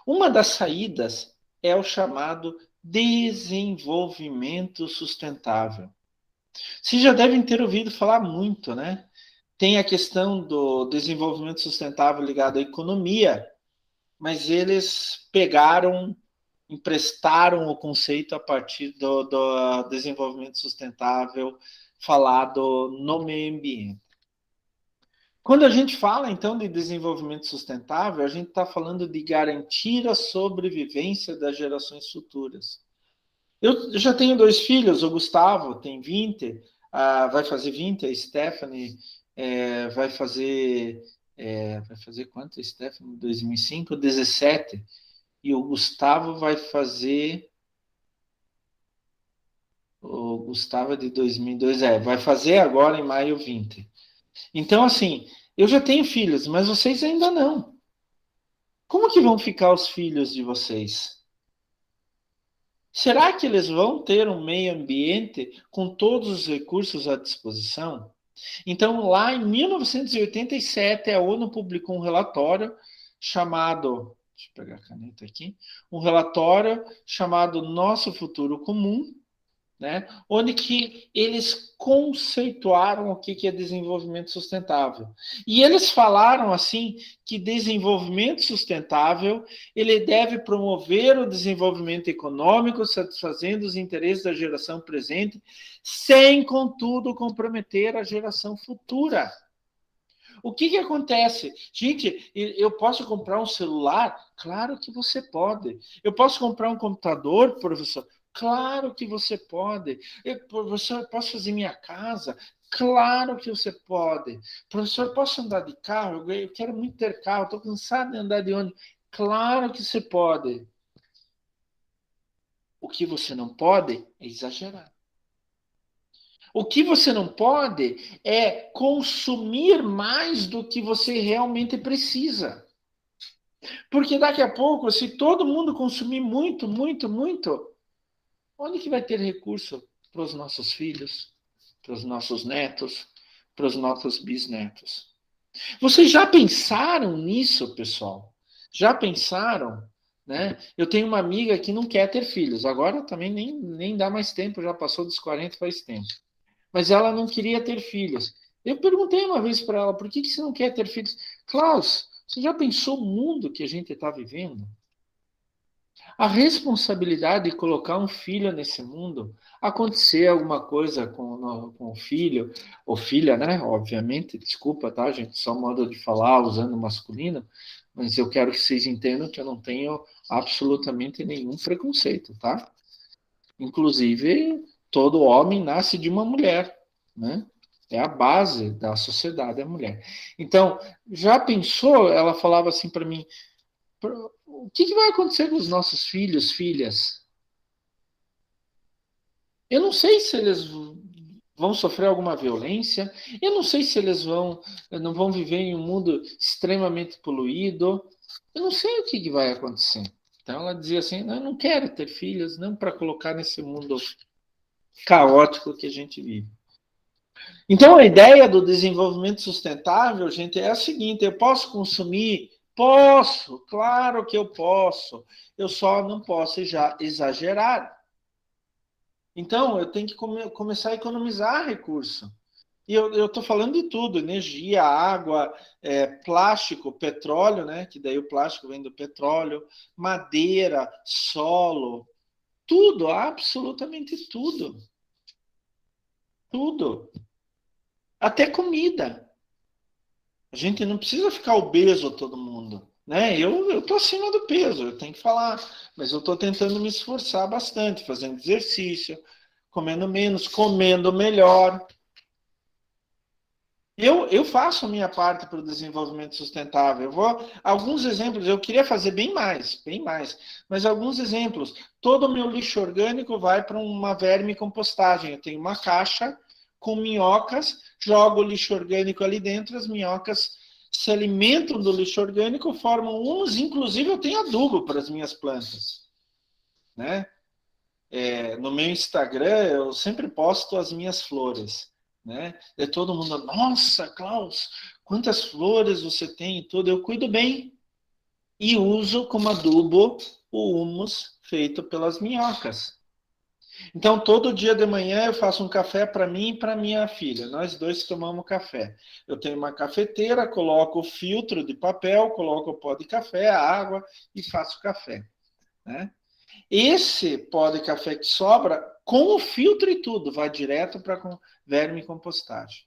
Uma das saídas é o chamado desenvolvimento sustentável. Vocês já devem ter ouvido falar muito, né? Tem a questão do desenvolvimento sustentável ligado à economia, mas eles emprestaram o conceito a partir do desenvolvimento sustentável falado no meio ambiente. Quando a gente fala, então, de desenvolvimento sustentável, a gente está falando de garantir a sobrevivência das gerações futuras. Eu já tenho dois filhos, o Gustavo tem 20, vai fazer 20, a Stephanie vai fazer quanto, Stephanie? 2005, 17. E o Gustavo vai fazer. O Gustavo é de 2002, vai fazer agora em maio 20. Então, assim, eu já tenho filhos, mas vocês ainda não. Como que vão ficar os filhos de vocês? Será que eles vão ter um meio ambiente com todos os recursos à disposição? Então, lá em 1987, a ONU publicou um relatório chamado, deixa eu pegar a caneta aqui, um relatório chamado Nosso Futuro Comum, né? Onde que eles conceituaram o que é desenvolvimento sustentável. E eles falaram assim que desenvolvimento sustentável ele deve promover o desenvolvimento econômico, satisfazendo os interesses da geração presente, sem, contudo, comprometer a geração futura. O que acontece? Gente, eu posso comprar um celular? Claro que você pode. Eu posso comprar um computador, professor? Claro que você pode. Professor, eu posso fazer minha casa? Claro que você pode. Professor, posso andar de carro? Eu quero muito ter carro, estou cansado de andar de ônibus. Claro que você pode. O que você não pode é exagerar. O que você não pode é consumir mais do que você realmente precisa. Porque daqui a pouco, se todo mundo consumir muito, muito, muito, onde que vai ter recurso para os nossos filhos, para os nossos netos, para os nossos bisnetos? Vocês já pensaram nisso, pessoal? Já pensaram? Né? Eu tenho uma amiga que não quer ter filhos. Agora também nem dá mais tempo, já passou dos 40 faz tempo. Mas ela não queria ter filhos. Eu perguntei uma vez para ela, por que você não quer ter filhos? Klaus, você já pensou o mundo que a gente está vivendo? A responsabilidade de colocar um filho nesse mundo, acontecer alguma coisa com o filho, ou filha, né? Obviamente, desculpa, tá, gente? Só modo de falar usando masculino, mas eu quero que vocês entendam que eu não tenho absolutamente nenhum preconceito, tá? Inclusive, todo homem nasce de uma mulher, né? É a base da sociedade, a mulher. Então, já pensou? Ela falava assim para mim: o que vai acontecer com os nossos filhos, filhas? Eu não sei se eles vão sofrer alguma violência, eu não sei se eles não vão viver em um mundo extremamente poluído, eu não sei o que vai acontecer. Então ela dizia assim: não, eu não quero ter filhos, não para colocar nesse mundo caótico que a gente vive. Então, a ideia do desenvolvimento sustentável, gente, é a seguinte: eu posso consumir? Posso, claro que eu posso. Eu só não posso já exagerar. Então, eu tenho que começar a economizar recurso. E eu estou falando de tudo: energia, água, plástico, petróleo, né? Que daí o plástico vem do petróleo, madeira, solo, tudo, absolutamente tudo. Tudo. Até comida. A gente não precisa ficar obeso todo mundo, né? Eu tô acima do peso, eu tenho que falar, mas eu estou tentando me esforçar bastante, fazendo exercício, comendo menos, comendo melhor. Eu faço a minha parte para o desenvolvimento sustentável. Alguns exemplos, eu queria fazer bem mais, mas alguns exemplos. Todo o meu lixo orgânico vai para uma vermicompostagem. Eu tenho uma caixa com minhocas, jogo o lixo orgânico ali dentro, as minhocas se alimentam do lixo orgânico, formam humus, inclusive eu tenho adubo para as minhas plantas, né? No meu Instagram eu sempre posto as minhas flores, né? E todo mundo, nossa, Klaus, quantas flores você tem e tudo. Eu cuido bem e uso como adubo o humus feito pelas minhocas. Então, todo dia de manhã eu faço um café para mim e para minha filha. Nós dois tomamos café. Eu tenho uma cafeteira, coloco o filtro de papel, coloco o pó de café, a água e faço café, né? Esse pó de café que sobra, com o filtro e tudo, vai direto para verme compostagem.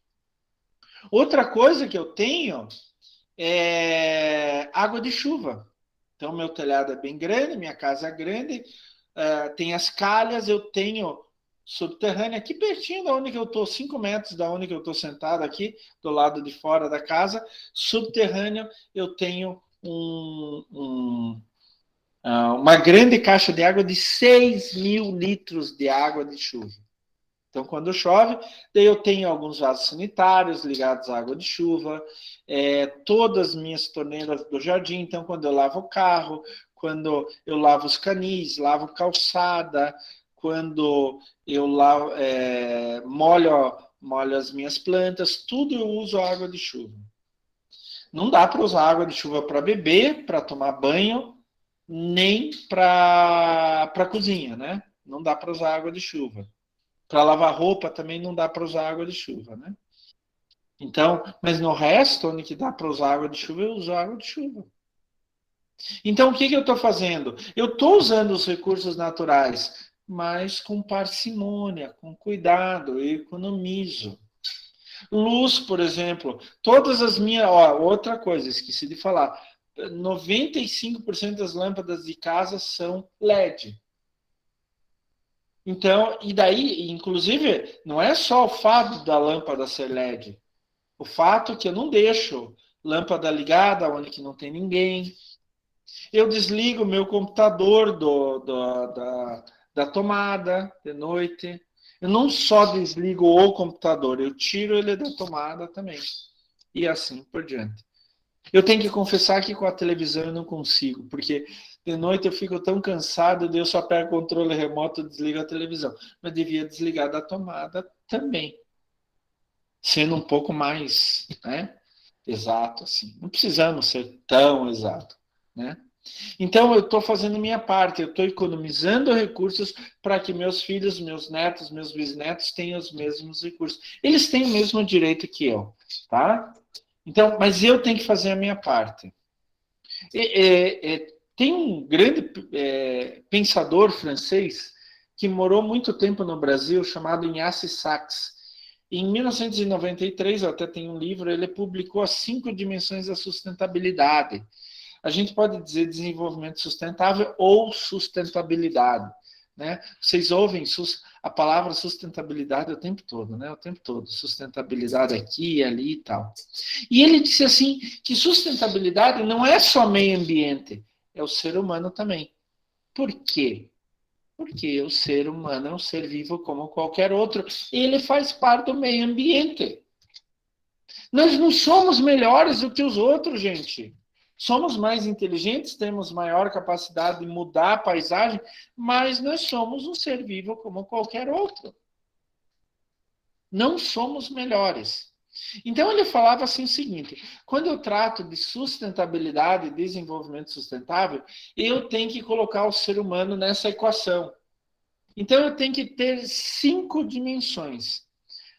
Outra coisa que eu tenho é água de chuva. Então, meu telhado é bem grande, minha casa é grande, tem as calhas, eu tenho subterrânea aqui pertinho da onde que eu estou, 5 metros da onde que eu estou sentado aqui, do lado de fora da casa, subterrâneo, eu tenho uma grande caixa de água de 6.000 litros de água de chuva. Então, quando chove, daí eu tenho alguns vasos sanitários ligados à água de chuva, todas as minhas torneiras do jardim. Então, quando eu lavo o carro, quando eu lavo os canis, lavo calçada, quando eu molho as minhas plantas, tudo eu uso água de chuva. Não dá para usar água de chuva para beber, para tomar banho, nem para cozinha, né? Não dá para usar água de chuva. Para lavar roupa também não dá para usar água de chuva, né? Então, mas no resto, onde que dá para usar água de chuva, eu uso água de chuva. Então, o que eu estou fazendo? Eu estou usando os recursos naturais, mas com parcimônia, com cuidado, eu economizo. Luz, por exemplo, todas as minhas. Ó, outra coisa, esqueci de falar. 95% das lâmpadas de casa são LED. Então, e daí, inclusive, não é só o fato da lâmpada ser LED. O fato que eu não deixo lâmpada ligada onde que não tem ninguém. Eu desligo o meu computador da tomada de noite. Eu não só desligo o computador, eu tiro ele da tomada também. E assim por diante. Eu tenho que confessar que com a televisão eu não consigo, porque de noite eu fico tão cansado, eu só pego o controle remoto e desligo a televisão. Mas devia desligar da tomada também. Sendo um pouco mais, né, exato assim. Não precisamos ser tão exato, né? Então, eu estou fazendo minha parte, eu estou economizando recursos para que meus filhos, meus netos, meus bisnetos tenham os mesmos recursos. Eles têm o mesmo direito que eu, tá? Então, mas eu tenho que fazer a minha parte. Tem um grande pensador francês que morou muito tempo no Brasil, chamado Ignace Sachs. Em 1993, eu até tenho um livro, ele publicou as 5 dimensões da sustentabilidade. A gente pode dizer desenvolvimento sustentável ou sustentabilidade, né? Vocês ouvem a palavra sustentabilidade o tempo todo, né? O tempo todo. Sustentabilidade aqui, ali e tal. E ele disse assim, que sustentabilidade não é só meio ambiente, é o ser humano também. Por quê? Porque o ser humano é um ser vivo como qualquer outro. Ele faz parte do meio ambiente. Nós não somos melhores do que os outros, gente. Somos mais inteligentes, temos maior capacidade de mudar a paisagem, mas nós somos um ser vivo como qualquer outro. Não somos melhores. Então ele falava assim o seguinte: quando eu trato de sustentabilidade e desenvolvimento sustentável, eu tenho que colocar o ser humano nessa equação. Então eu tenho que ter 5 dimensões.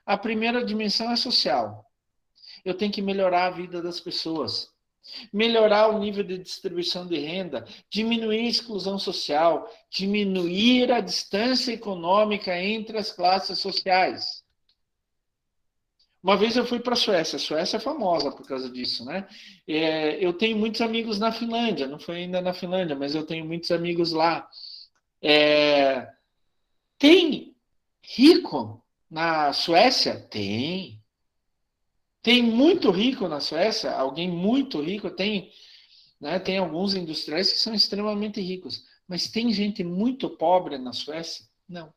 A primeira dimensão é social. Eu tenho que melhorar a vida das pessoas. Melhorar o nível de distribuição de renda, diminuir a exclusão social, diminuir a distância econômica entre as classes sociais. Uma vez eu fui para a Suécia é famosa por causa disso, né? Eu tenho muitos amigos na Finlândia, não foi ainda na Finlândia, mas eu tenho muitos amigos lá. Tem rico na Suécia? Tem. Tem muito rico na Suécia, alguém muito rico, tem alguns industriais que são extremamente ricos, mas tem gente muito pobre na Suécia? Não.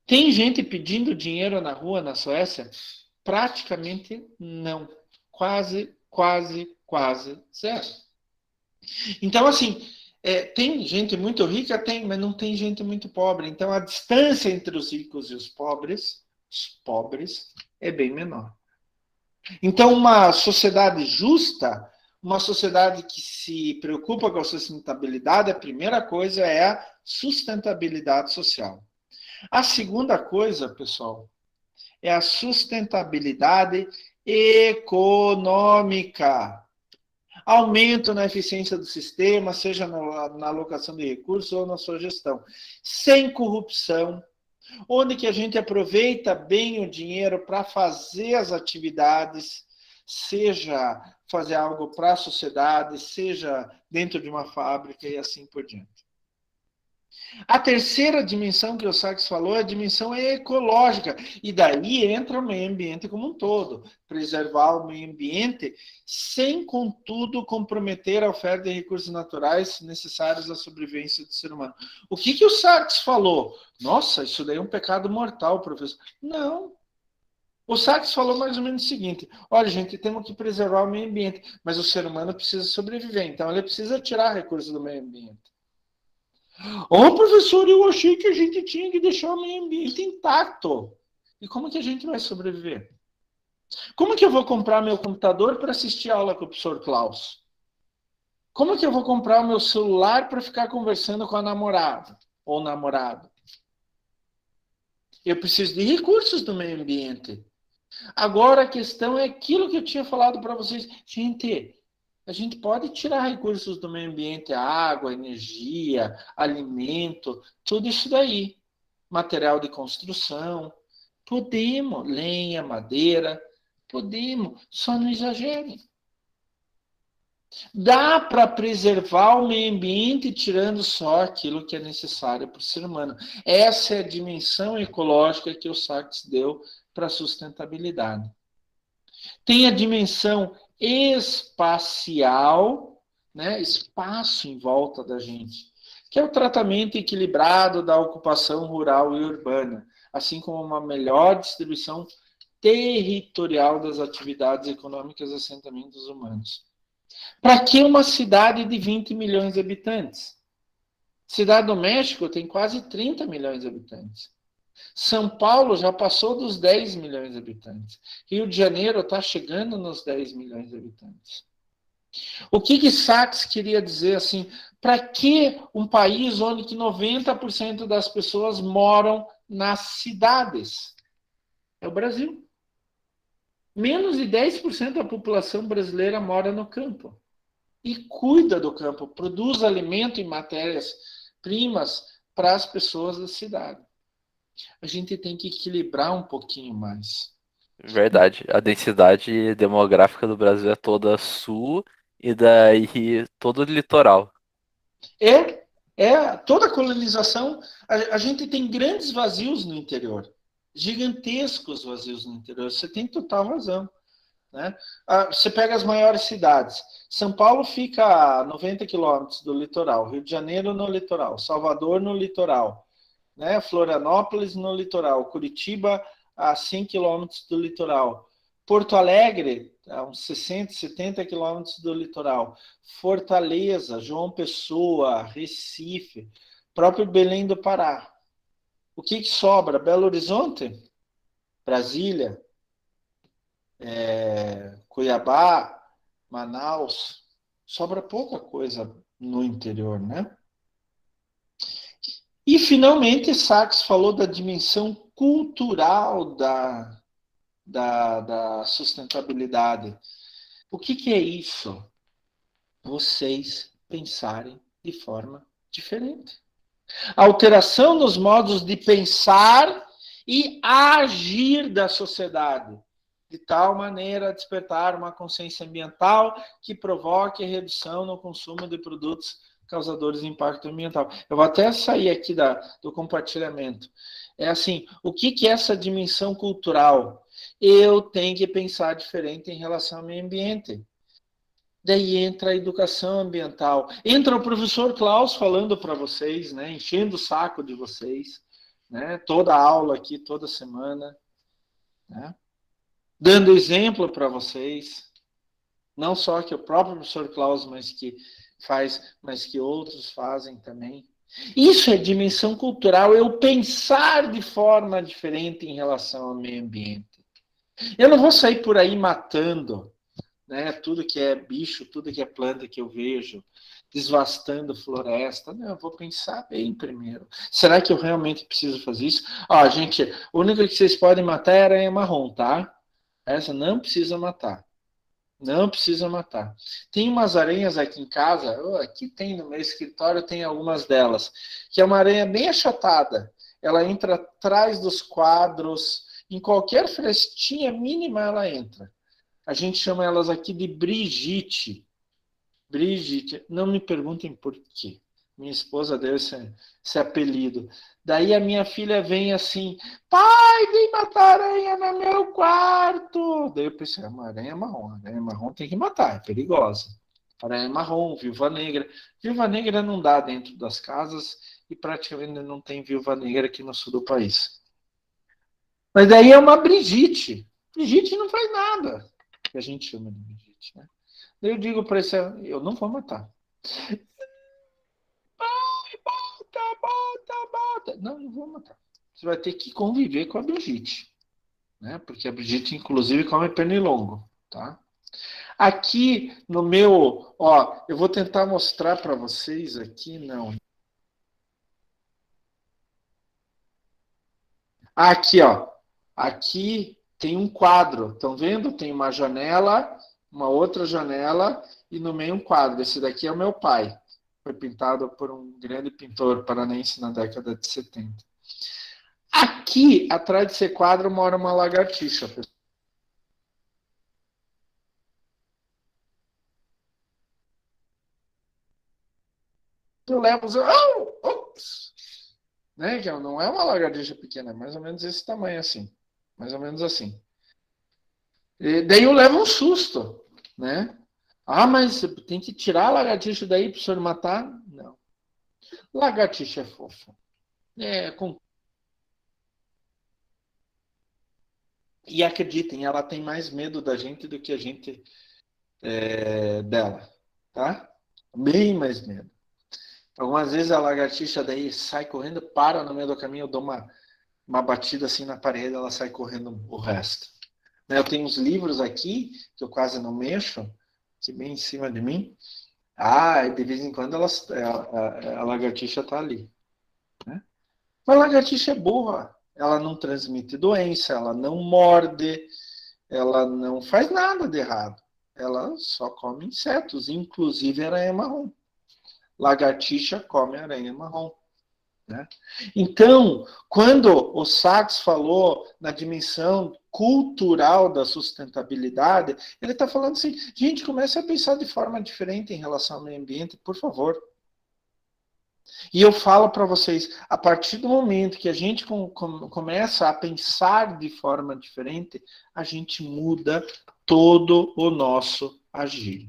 Tem gente pedindo dinheiro na rua na Suécia? Praticamente não. Quase zero. Então, assim, tem gente muito rica? Tem, mas não tem gente muito pobre. Então, a distância entre os ricos e os pobres é bem menor. Então, uma sociedade justa, uma sociedade que se preocupa com a sustentabilidade, a primeira coisa é a sustentabilidade social. A segunda coisa, pessoal, é a sustentabilidade econômica. Aumento na eficiência do sistema, seja na alocação de recursos ou na sua gestão. Sem corrupção, onde que a gente aproveita bem o dinheiro para fazer as atividades, seja fazer algo para a sociedade, seja dentro de uma fábrica e assim por diante. A terceira dimensão que o Sachs falou é a dimensão ecológica, e daí entra o meio ambiente como um todo. Preservar o meio ambiente sem, contudo, comprometer a oferta de recursos naturais necessários à sobrevivência do ser humano. O que o Sachs falou? Nossa, isso daí é um pecado mortal, professor. Não. O Sachs falou mais ou menos o seguinte: olha, gente, temos que preservar o meio ambiente, mas o ser humano precisa sobreviver, então ele precisa tirar recursos do meio ambiente. Oh, professor, eu achei que a gente tinha que deixar o meio ambiente intacto. E como que a gente vai sobreviver? Como que eu vou comprar meu computador para assistir a aula com o professor Klaus? Como que eu vou comprar o meu celular para ficar conversando com a namorada ou namorado? Eu preciso de recursos do meio ambiente. Agora a questão é aquilo que eu tinha falado para vocês. Gente, a gente pode tirar recursos do meio ambiente, água, energia, alimento, tudo isso daí. Material de construção. Podemos, lenha, madeira, podemos, só não exagere. Dá para preservar o meio ambiente tirando só aquilo que é necessário para o ser humano. Essa é a dimensão ecológica que o Sachs deu para a sustentabilidade. Tem a dimensão espacial, né? Espaço em volta da gente, que é o tratamento equilibrado da ocupação rural e urbana, assim como uma melhor distribuição territorial das atividades econômicas e assentamentos humanos. Para que uma cidade de 20 milhões de habitantes? Cidade do México tem quase 30 milhões de habitantes. São Paulo já passou dos 10 milhões de habitantes. Rio de Janeiro está chegando nos 10 milhões de habitantes. O que Sachs queria dizer assim? Para que um país onde 90% das pessoas moram nas cidades? É o Brasil. Menos de 10% da população brasileira mora no campo. E cuida do campo, produz alimento e matérias-primas para as pessoas da cidade. A gente tem que equilibrar um pouquinho mais. Verdade. A densidade demográfica do Brasil é toda sul e daí todo litoral. Toda a colonização, a gente tem grandes vazios no interior, gigantescos vazios no interior, você tem total razão. Né? Você pega as maiores cidades, São Paulo fica a 90 quilômetros do litoral, Rio de Janeiro no litoral, Salvador no litoral, né? Florianópolis no litoral, Curitiba a 100 quilômetros do litoral, Porto Alegre a uns 60, 70 quilômetros do litoral, Fortaleza, João Pessoa, Recife, próprio Belém do Pará. O que sobra? Belo Horizonte, Brasília, Cuiabá, Manaus, sobra pouca coisa no interior, né? E, finalmente, Sachs falou da dimensão cultural da sustentabilidade. O que é isso? Vocês pensarem de forma diferente. A alteração nos modos de pensar e agir da sociedade, de tal maneira a despertar uma consciência ambiental que provoque a redução no consumo de produtos causadores de impacto ambiental. Eu vou até sair aqui do compartilhamento. É assim, o que é essa dimensão cultural? Eu tenho que pensar diferente em relação ao meio ambiente. Daí entra a educação ambiental. Entra o professor Klaus falando para vocês, né, enchendo o saco de vocês, né, toda aula aqui, toda semana, né, dando exemplo para vocês, não só que o próprio professor Klaus, mas que outros fazem também. Isso é dimensão cultural, eu pensar de forma diferente em relação ao meio ambiente. Eu não vou sair por aí matando, né, tudo que é bicho, tudo que é planta que eu vejo, desvastando floresta. Não, eu vou pensar bem primeiro. Será que eu realmente preciso fazer isso? Gente, o único que vocês podem matar é a aranha marrom, tá? Essa não precisa matar. Não precisa matar. Tem umas aranhas aqui em casa, aqui tem no meu escritório, tem algumas delas, que é uma aranha bem achatada. Ela entra atrás dos quadros, em qualquer frestinha mínima ela entra. A gente chama elas aqui de Brigitte. Brigitte, não me perguntem por quê. Minha esposa deu esse apelido. Daí a minha filha vem assim, pai, vem matar aranha no meu quarto. Daí eu pensei, uma aranha marrom. Aranha marrom tem que matar, é perigosa. Aranha marrom, viúva negra. Viúva negra não dá dentro das casas e praticamente não tem viúva negra aqui no sul do país. Mas daí é uma Brigitte. Brigitte não faz nada, que a gente chama de Brigitte, né? Daí eu digo para esse, eu não vou matar. Bota. Não, não vou matar. Você vai ter que conviver com a Brigitte, né? Porque a Brigitte, inclusive, come pernilongo, tá? Aqui no meu, ó, eu vou tentar mostrar para vocês aqui, não. Aqui, ó. Aqui tem um quadro, estão vendo? Tem uma janela, uma outra janela e no meio um quadro. Esse daqui é o meu pai. Foi pintado por um grande pintor paranense na década de 70. Aqui, atrás desse quadro, mora uma lagartixa. Eu levo os... Ops! Né? Que não é uma lagartixa pequena, é mais ou menos esse tamanho assim. Mais ou menos assim. E daí eu levo um susto, né? Ah, mas tem que tirar a lagartixa daí para o senhor matar? Não. Lagartixa é fofa. É, com... E acreditem, ela tem mais medo da gente do que a gente dela, tá? Bem mais medo. Algumas vezes a lagartixa daí sai correndo, para no meio do caminho, eu dou uma batida assim na parede, ela sai correndo o resto. Eu tenho uns livros aqui, que eu quase não mexo, aqui bem em cima de mim. Ah, de vez em quando a lagartixa está ali. Né? Mas a lagartixa é boa. Ela não transmite doença, ela não morde, ela não faz nada de errado. Ela só come insetos, inclusive aranha marrom. Lagartixa come aranha marrom. Né? Então, quando o Sachs falou na dimensão cultural da sustentabilidade, ele está falando assim, gente, comece a pensar de forma diferente em relação ao meio ambiente, por favor. E eu falo para vocês, a partir do momento que a gente começa a pensar de forma diferente, a gente muda todo o nosso agir.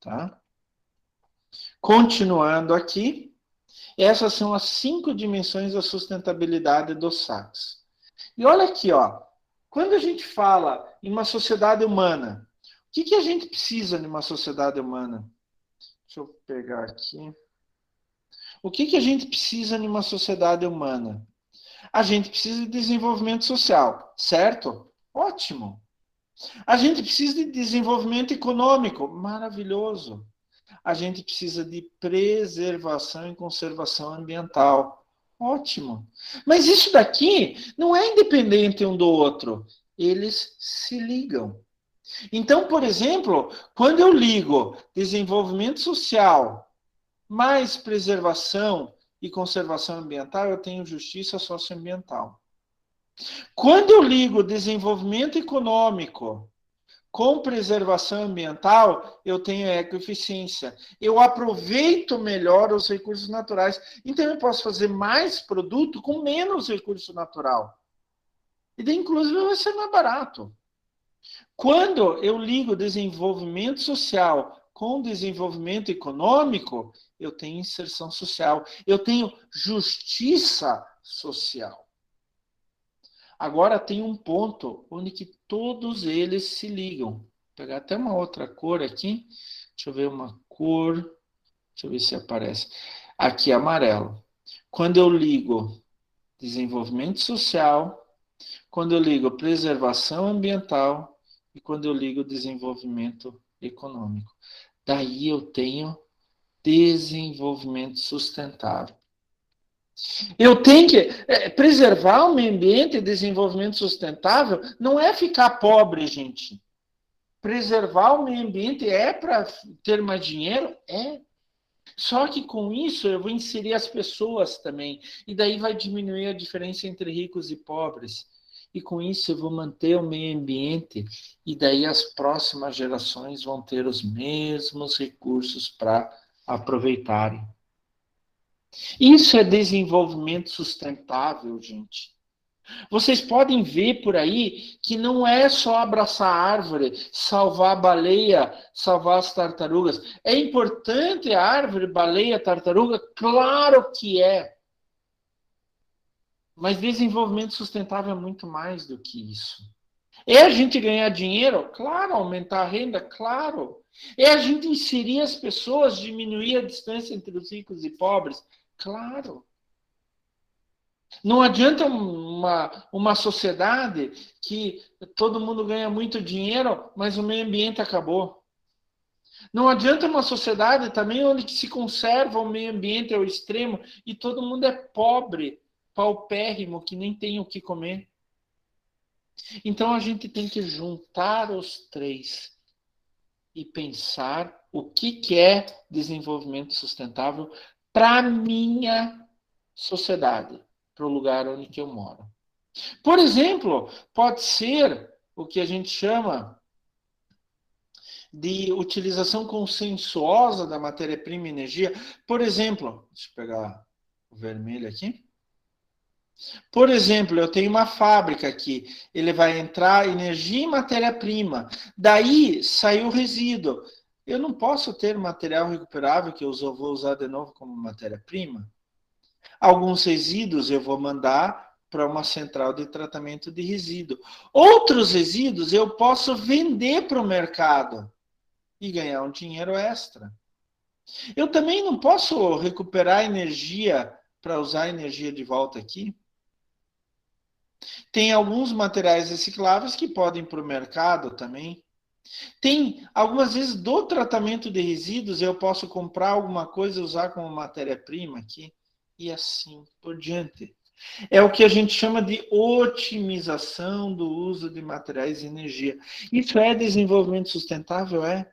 Tá? Continuando aqui, essas são as 5 dimensões da sustentabilidade do Sachs. E olha aqui, ó, quando a gente fala em uma sociedade humana, o que a gente precisa em uma sociedade humana? Deixa eu pegar aqui. O que a gente precisa em uma sociedade humana? A gente precisa de desenvolvimento social, certo? Ótimo. A gente precisa de desenvolvimento econômico, maravilhoso. A gente precisa de preservação e conservação ambiental. Ótimo. Mas isso daqui não é independente um do outro. Eles se ligam. Então, por exemplo, quando eu ligo desenvolvimento social mais preservação e conservação ambiental, eu tenho justiça socioambiental. Quando eu ligo desenvolvimento econômico com preservação ambiental, eu tenho ecoeficiência. Eu aproveito melhor os recursos naturais. Então, eu posso fazer mais produto com menos recurso natural. E daí, inclusive, vai ser mais barato. Quando eu ligo desenvolvimento social com desenvolvimento econômico, eu tenho inserção social. Eu tenho justiça social. Agora tem um ponto onde que todos eles se ligam. Vou pegar até uma outra cor aqui. Deixa eu ver uma cor. Deixa eu ver se aparece. Aqui, amarelo. Quando eu ligo desenvolvimento social, quando eu ligo preservação ambiental e quando eu ligo desenvolvimento econômico. Daí eu tenho desenvolvimento sustentável. Eu tenho que preservar o meio ambiente e desenvolvimento sustentável não é ficar pobre, gente. Preservar o meio ambiente é para ter mais dinheiro? É. Só que com isso eu vou inserir as pessoas também. E daí vai diminuir a diferença entre ricos e pobres. E com isso eu vou manter o meio ambiente. E daí as próximas gerações vão ter os mesmos recursos para aproveitarem. Isso é desenvolvimento sustentável, gente. Vocês podem ver por aí que não é só abraçar a árvore, salvar a baleia, salvar as tartarugas. É importante a árvore, baleia, tartaruga? Claro que é. Mas desenvolvimento sustentável é muito mais do que isso. É a gente ganhar dinheiro? Claro. Aumentar a renda? Claro. É a gente inserir as pessoas, diminuir a distância entre os ricos e pobres? Claro. Não adianta uma sociedade que todo mundo ganha muito dinheiro, mas o meio ambiente acabou. Não adianta uma sociedade também onde se conserva o meio ambiente ao extremo e todo mundo é pobre, paupérrimo, que nem tem o que comer. Então a gente tem que juntar os três e pensar o que é desenvolvimento sustentável para a minha sociedade, para o lugar onde eu moro. Por exemplo, pode ser o que a gente chama de utilização consensuosa da matéria-prima e energia. Por exemplo, deixa eu pegar o vermelho aqui. Por exemplo, eu tenho uma fábrica aqui, ele vai entrar energia e matéria-prima, daí saiu o resíduo. Eu não posso ter material recuperável que eu vou usar de novo como matéria-prima. Alguns resíduos eu vou mandar para uma central de tratamento de resíduo. Outros resíduos eu posso vender para o mercado e ganhar um dinheiro extra. Eu também não posso recuperar energia para usar a energia de volta aqui. Tem alguns materiais recicláveis que podem ir para o mercado também. Tem, algumas vezes, do tratamento de resíduos, eu posso comprar alguma coisa e usar como matéria-prima aqui. E assim por diante. É o que a gente chama de otimização do uso de materiais e energia. Isso é desenvolvimento sustentável? É.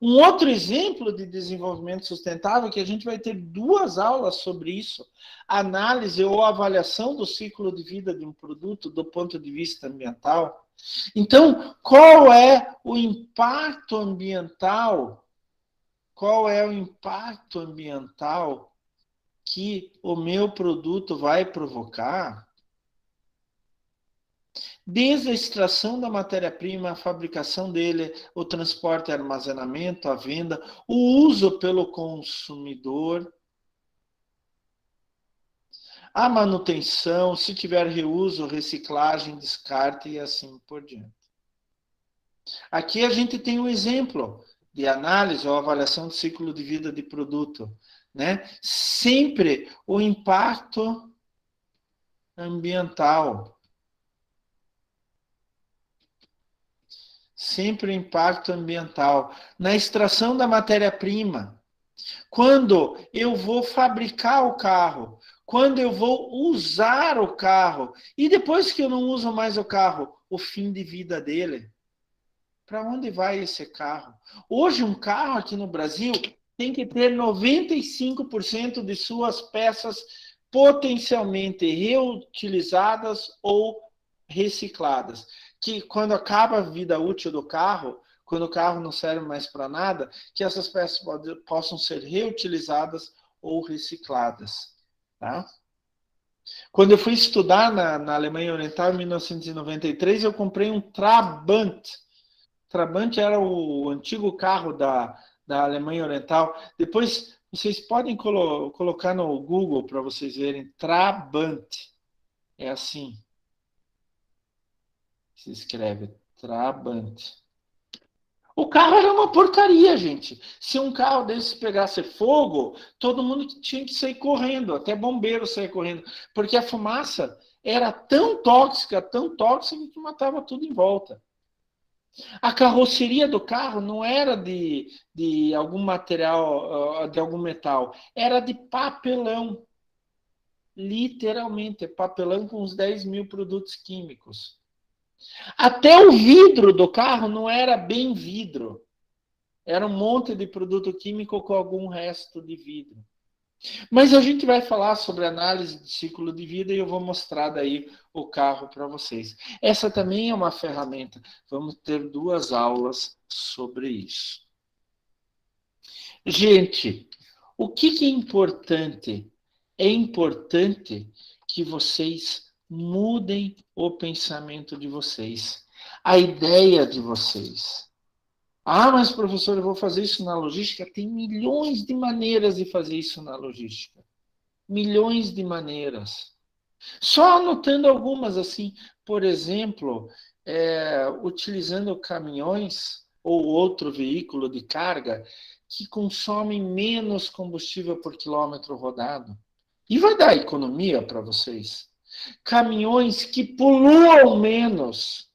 Um outro exemplo de desenvolvimento sustentável, que a gente vai ter 2 aulas sobre isso, análise ou avaliação do ciclo de vida de um produto do ponto de vista ambiental. Então, qual é o impacto ambiental? Qual é o impacto ambiental que o meu produto vai provocar? Desde a extração da matéria-prima, a fabricação dele, o transporte e armazenamento, a venda, o uso pelo consumidor, a manutenção, se tiver reuso, reciclagem, descarte e assim por diante. Aqui a gente tem um exemplo de análise ou avaliação do ciclo de vida de produto, né? Sempre o impacto ambiental. Sempre o impacto ambiental. Na extração da matéria-prima. Quando eu vou fabricar o carro, quando eu vou usar o carro, e depois que eu não uso mais o carro, o fim de vida dele. Para onde vai esse carro? Hoje, um carro aqui no Brasil tem que ter 95% de suas peças potencialmente reutilizadas ou recicladas. Que quando acaba a vida útil do carro, quando o carro não serve mais para nada, que essas peças possam ser reutilizadas ou recicladas. Tá? Quando eu fui estudar na Alemanha Oriental, em 1993, eu comprei um Trabant. Trabant era o antigo carro da Alemanha Oriental. Depois, vocês podem colocar no Google para vocês verem. Trabant. É assim. Se escreve Trabant. O carro era uma porcaria, gente. Se um carro desse pegasse fogo, todo mundo tinha que sair correndo, até bombeiro sair correndo, porque a fumaça era tão tóxica que matava tudo em volta. A carroceria do carro não era de algum material, de algum metal, era de papelão. Literalmente, papelão com uns 10 mil produtos químicos. Até o vidro do carro não era bem vidro. Era um monte de produto químico com algum resto de vidro. Mas a gente vai falar sobre análise de ciclo de vida e eu vou mostrar daí o carro para vocês. Essa também é uma ferramenta. Vamos ter 2 aulas sobre isso. Gente, o que é importante? É importante que vocês mudem o pensamento de vocês, a ideia de vocês. Ah, mas professor, eu vou fazer isso na logística? Tem milhões de maneiras de fazer isso na logística. Milhões de maneiras. Só anotando algumas, assim, por exemplo, utilizando caminhões ou outro veículo de carga que consomem menos combustível por quilômetro rodado. E vai dar economia para vocês. Caminhões que poluam menos,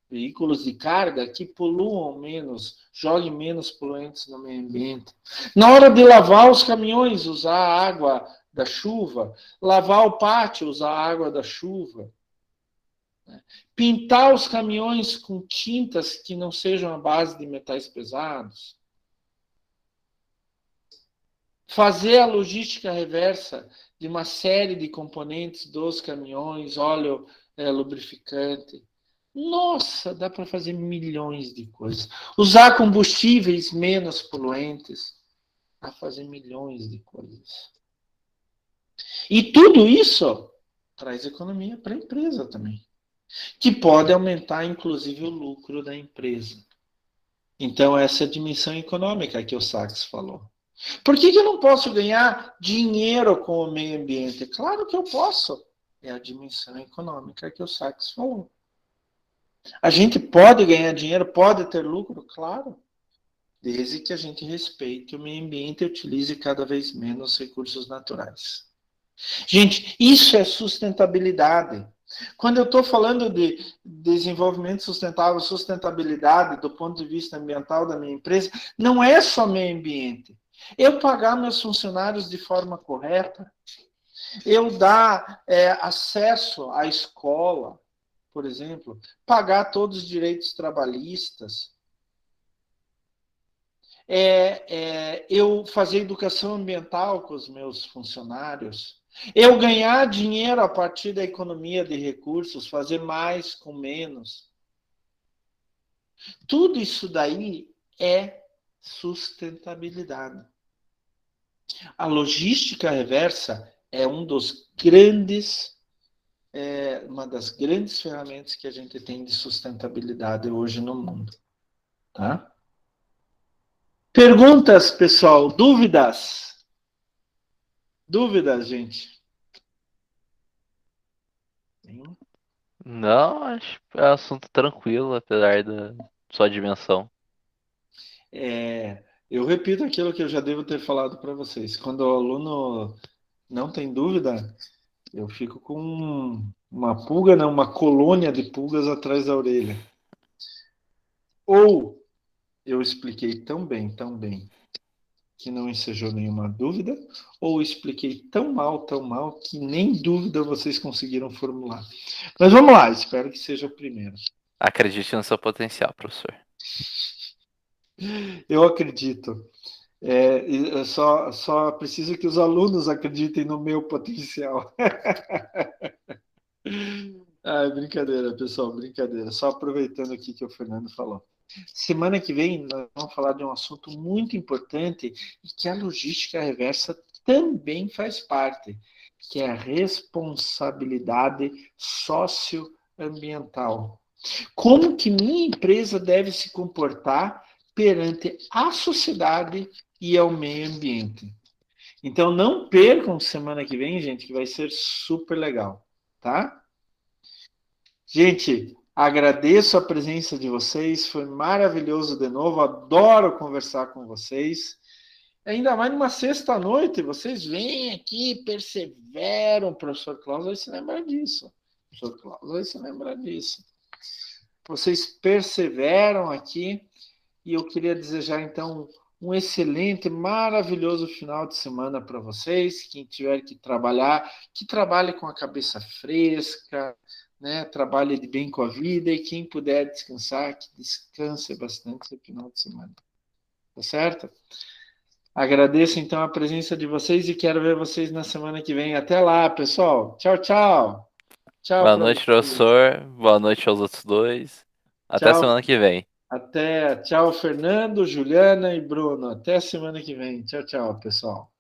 veículos de carga que poluam menos, joguem menos poluentes no meio ambiente. Na hora de lavar os caminhões, usar a água da chuva, lavar o pátio, usar a água da chuva. Pintar os caminhões com tintas que não sejam à base de metais pesados. Fazer a logística reversa de uma série de componentes dos caminhões, óleo lubrificante. Nossa, dá para fazer milhões de coisas. Usar combustíveis menos poluentes. Dá para fazer milhões de coisas. E tudo isso traz economia para a empresa também, que pode aumentar, inclusive, o lucro da empresa. Então, essa é a dimensão econômica que o Sachs falou. Por que eu não posso ganhar dinheiro com o meio ambiente? Claro que eu posso. É a dimensão econômica que o Sachs falou. A gente pode ganhar dinheiro, pode ter lucro? Claro. Desde que a gente respeite o meio ambiente e utilize cada vez menos recursos naturais. Gente, isso é sustentabilidade. Quando eu estou falando de desenvolvimento sustentável, sustentabilidade do ponto de vista ambiental da minha empresa, não é só meio ambiente. Eu pagar meus funcionários de forma correta, eu dar acesso à escola, por exemplo, pagar todos os direitos trabalhistas, eu fazer educação ambiental com os meus funcionários, eu ganhar dinheiro a partir da economia de recursos, fazer mais com menos. Tudo isso daí é sustentabilidade. A logística reversa é uma das grandes ferramentas que a gente tem de sustentabilidade hoje no mundo. Tá? Perguntas, pessoal? Dúvidas? Dúvidas, gente? Não, acho que é assunto tranquilo, apesar da sua dimensão. Eu repito aquilo que eu já devo ter falado para vocês. Quando o aluno não tem dúvida, eu fico com uma pulga, não, uma colônia de pulgas atrás da orelha. Ou eu expliquei tão bem, que não ensejou nenhuma dúvida, ou expliquei tão mal, que nem dúvida vocês conseguiram formular. Mas vamos lá, espero que seja o primeiro. Acredite no seu potencial, professor. Eu acredito. Eu só preciso que os alunos acreditem no meu potencial. Brincadeira, pessoal, brincadeira. Só aproveitando aqui que o Fernando falou. Semana que vem nós vamos falar de um assunto muito importante e que a logística reversa também faz parte, que é a responsabilidade socioambiental. Como que minha empresa deve se comportar perante a sociedade e ao meio ambiente. Então não percam semana que vem, gente, que vai ser super legal, tá? Gente, agradeço a presença de vocês, foi maravilhoso de novo, adoro conversar com vocês. Ainda mais numa sexta-noite, vocês vêm aqui, perseveram, o professor Klaus vai se lembrar disso. O professor Klaus vai se lembrar disso. Vocês perseveram aqui e eu queria desejar, então, um excelente, maravilhoso final de semana para vocês. Quem tiver que trabalhar, que trabalhe com a cabeça fresca, né? Trabalhe de bem com a vida e quem puder descansar, que descanse bastante no final de semana. Tá certo? Agradeço, então, a presença de vocês e quero ver vocês na semana que vem. Até lá, pessoal. Tchau, tchau. Tchau Boa para noite, vocês. professor. Boa noite aos outros dois. Até Tchau. semana que vem. Tchau, Fernando, Juliana e Bruno. Até semana que vem. Tchau, tchau, pessoal.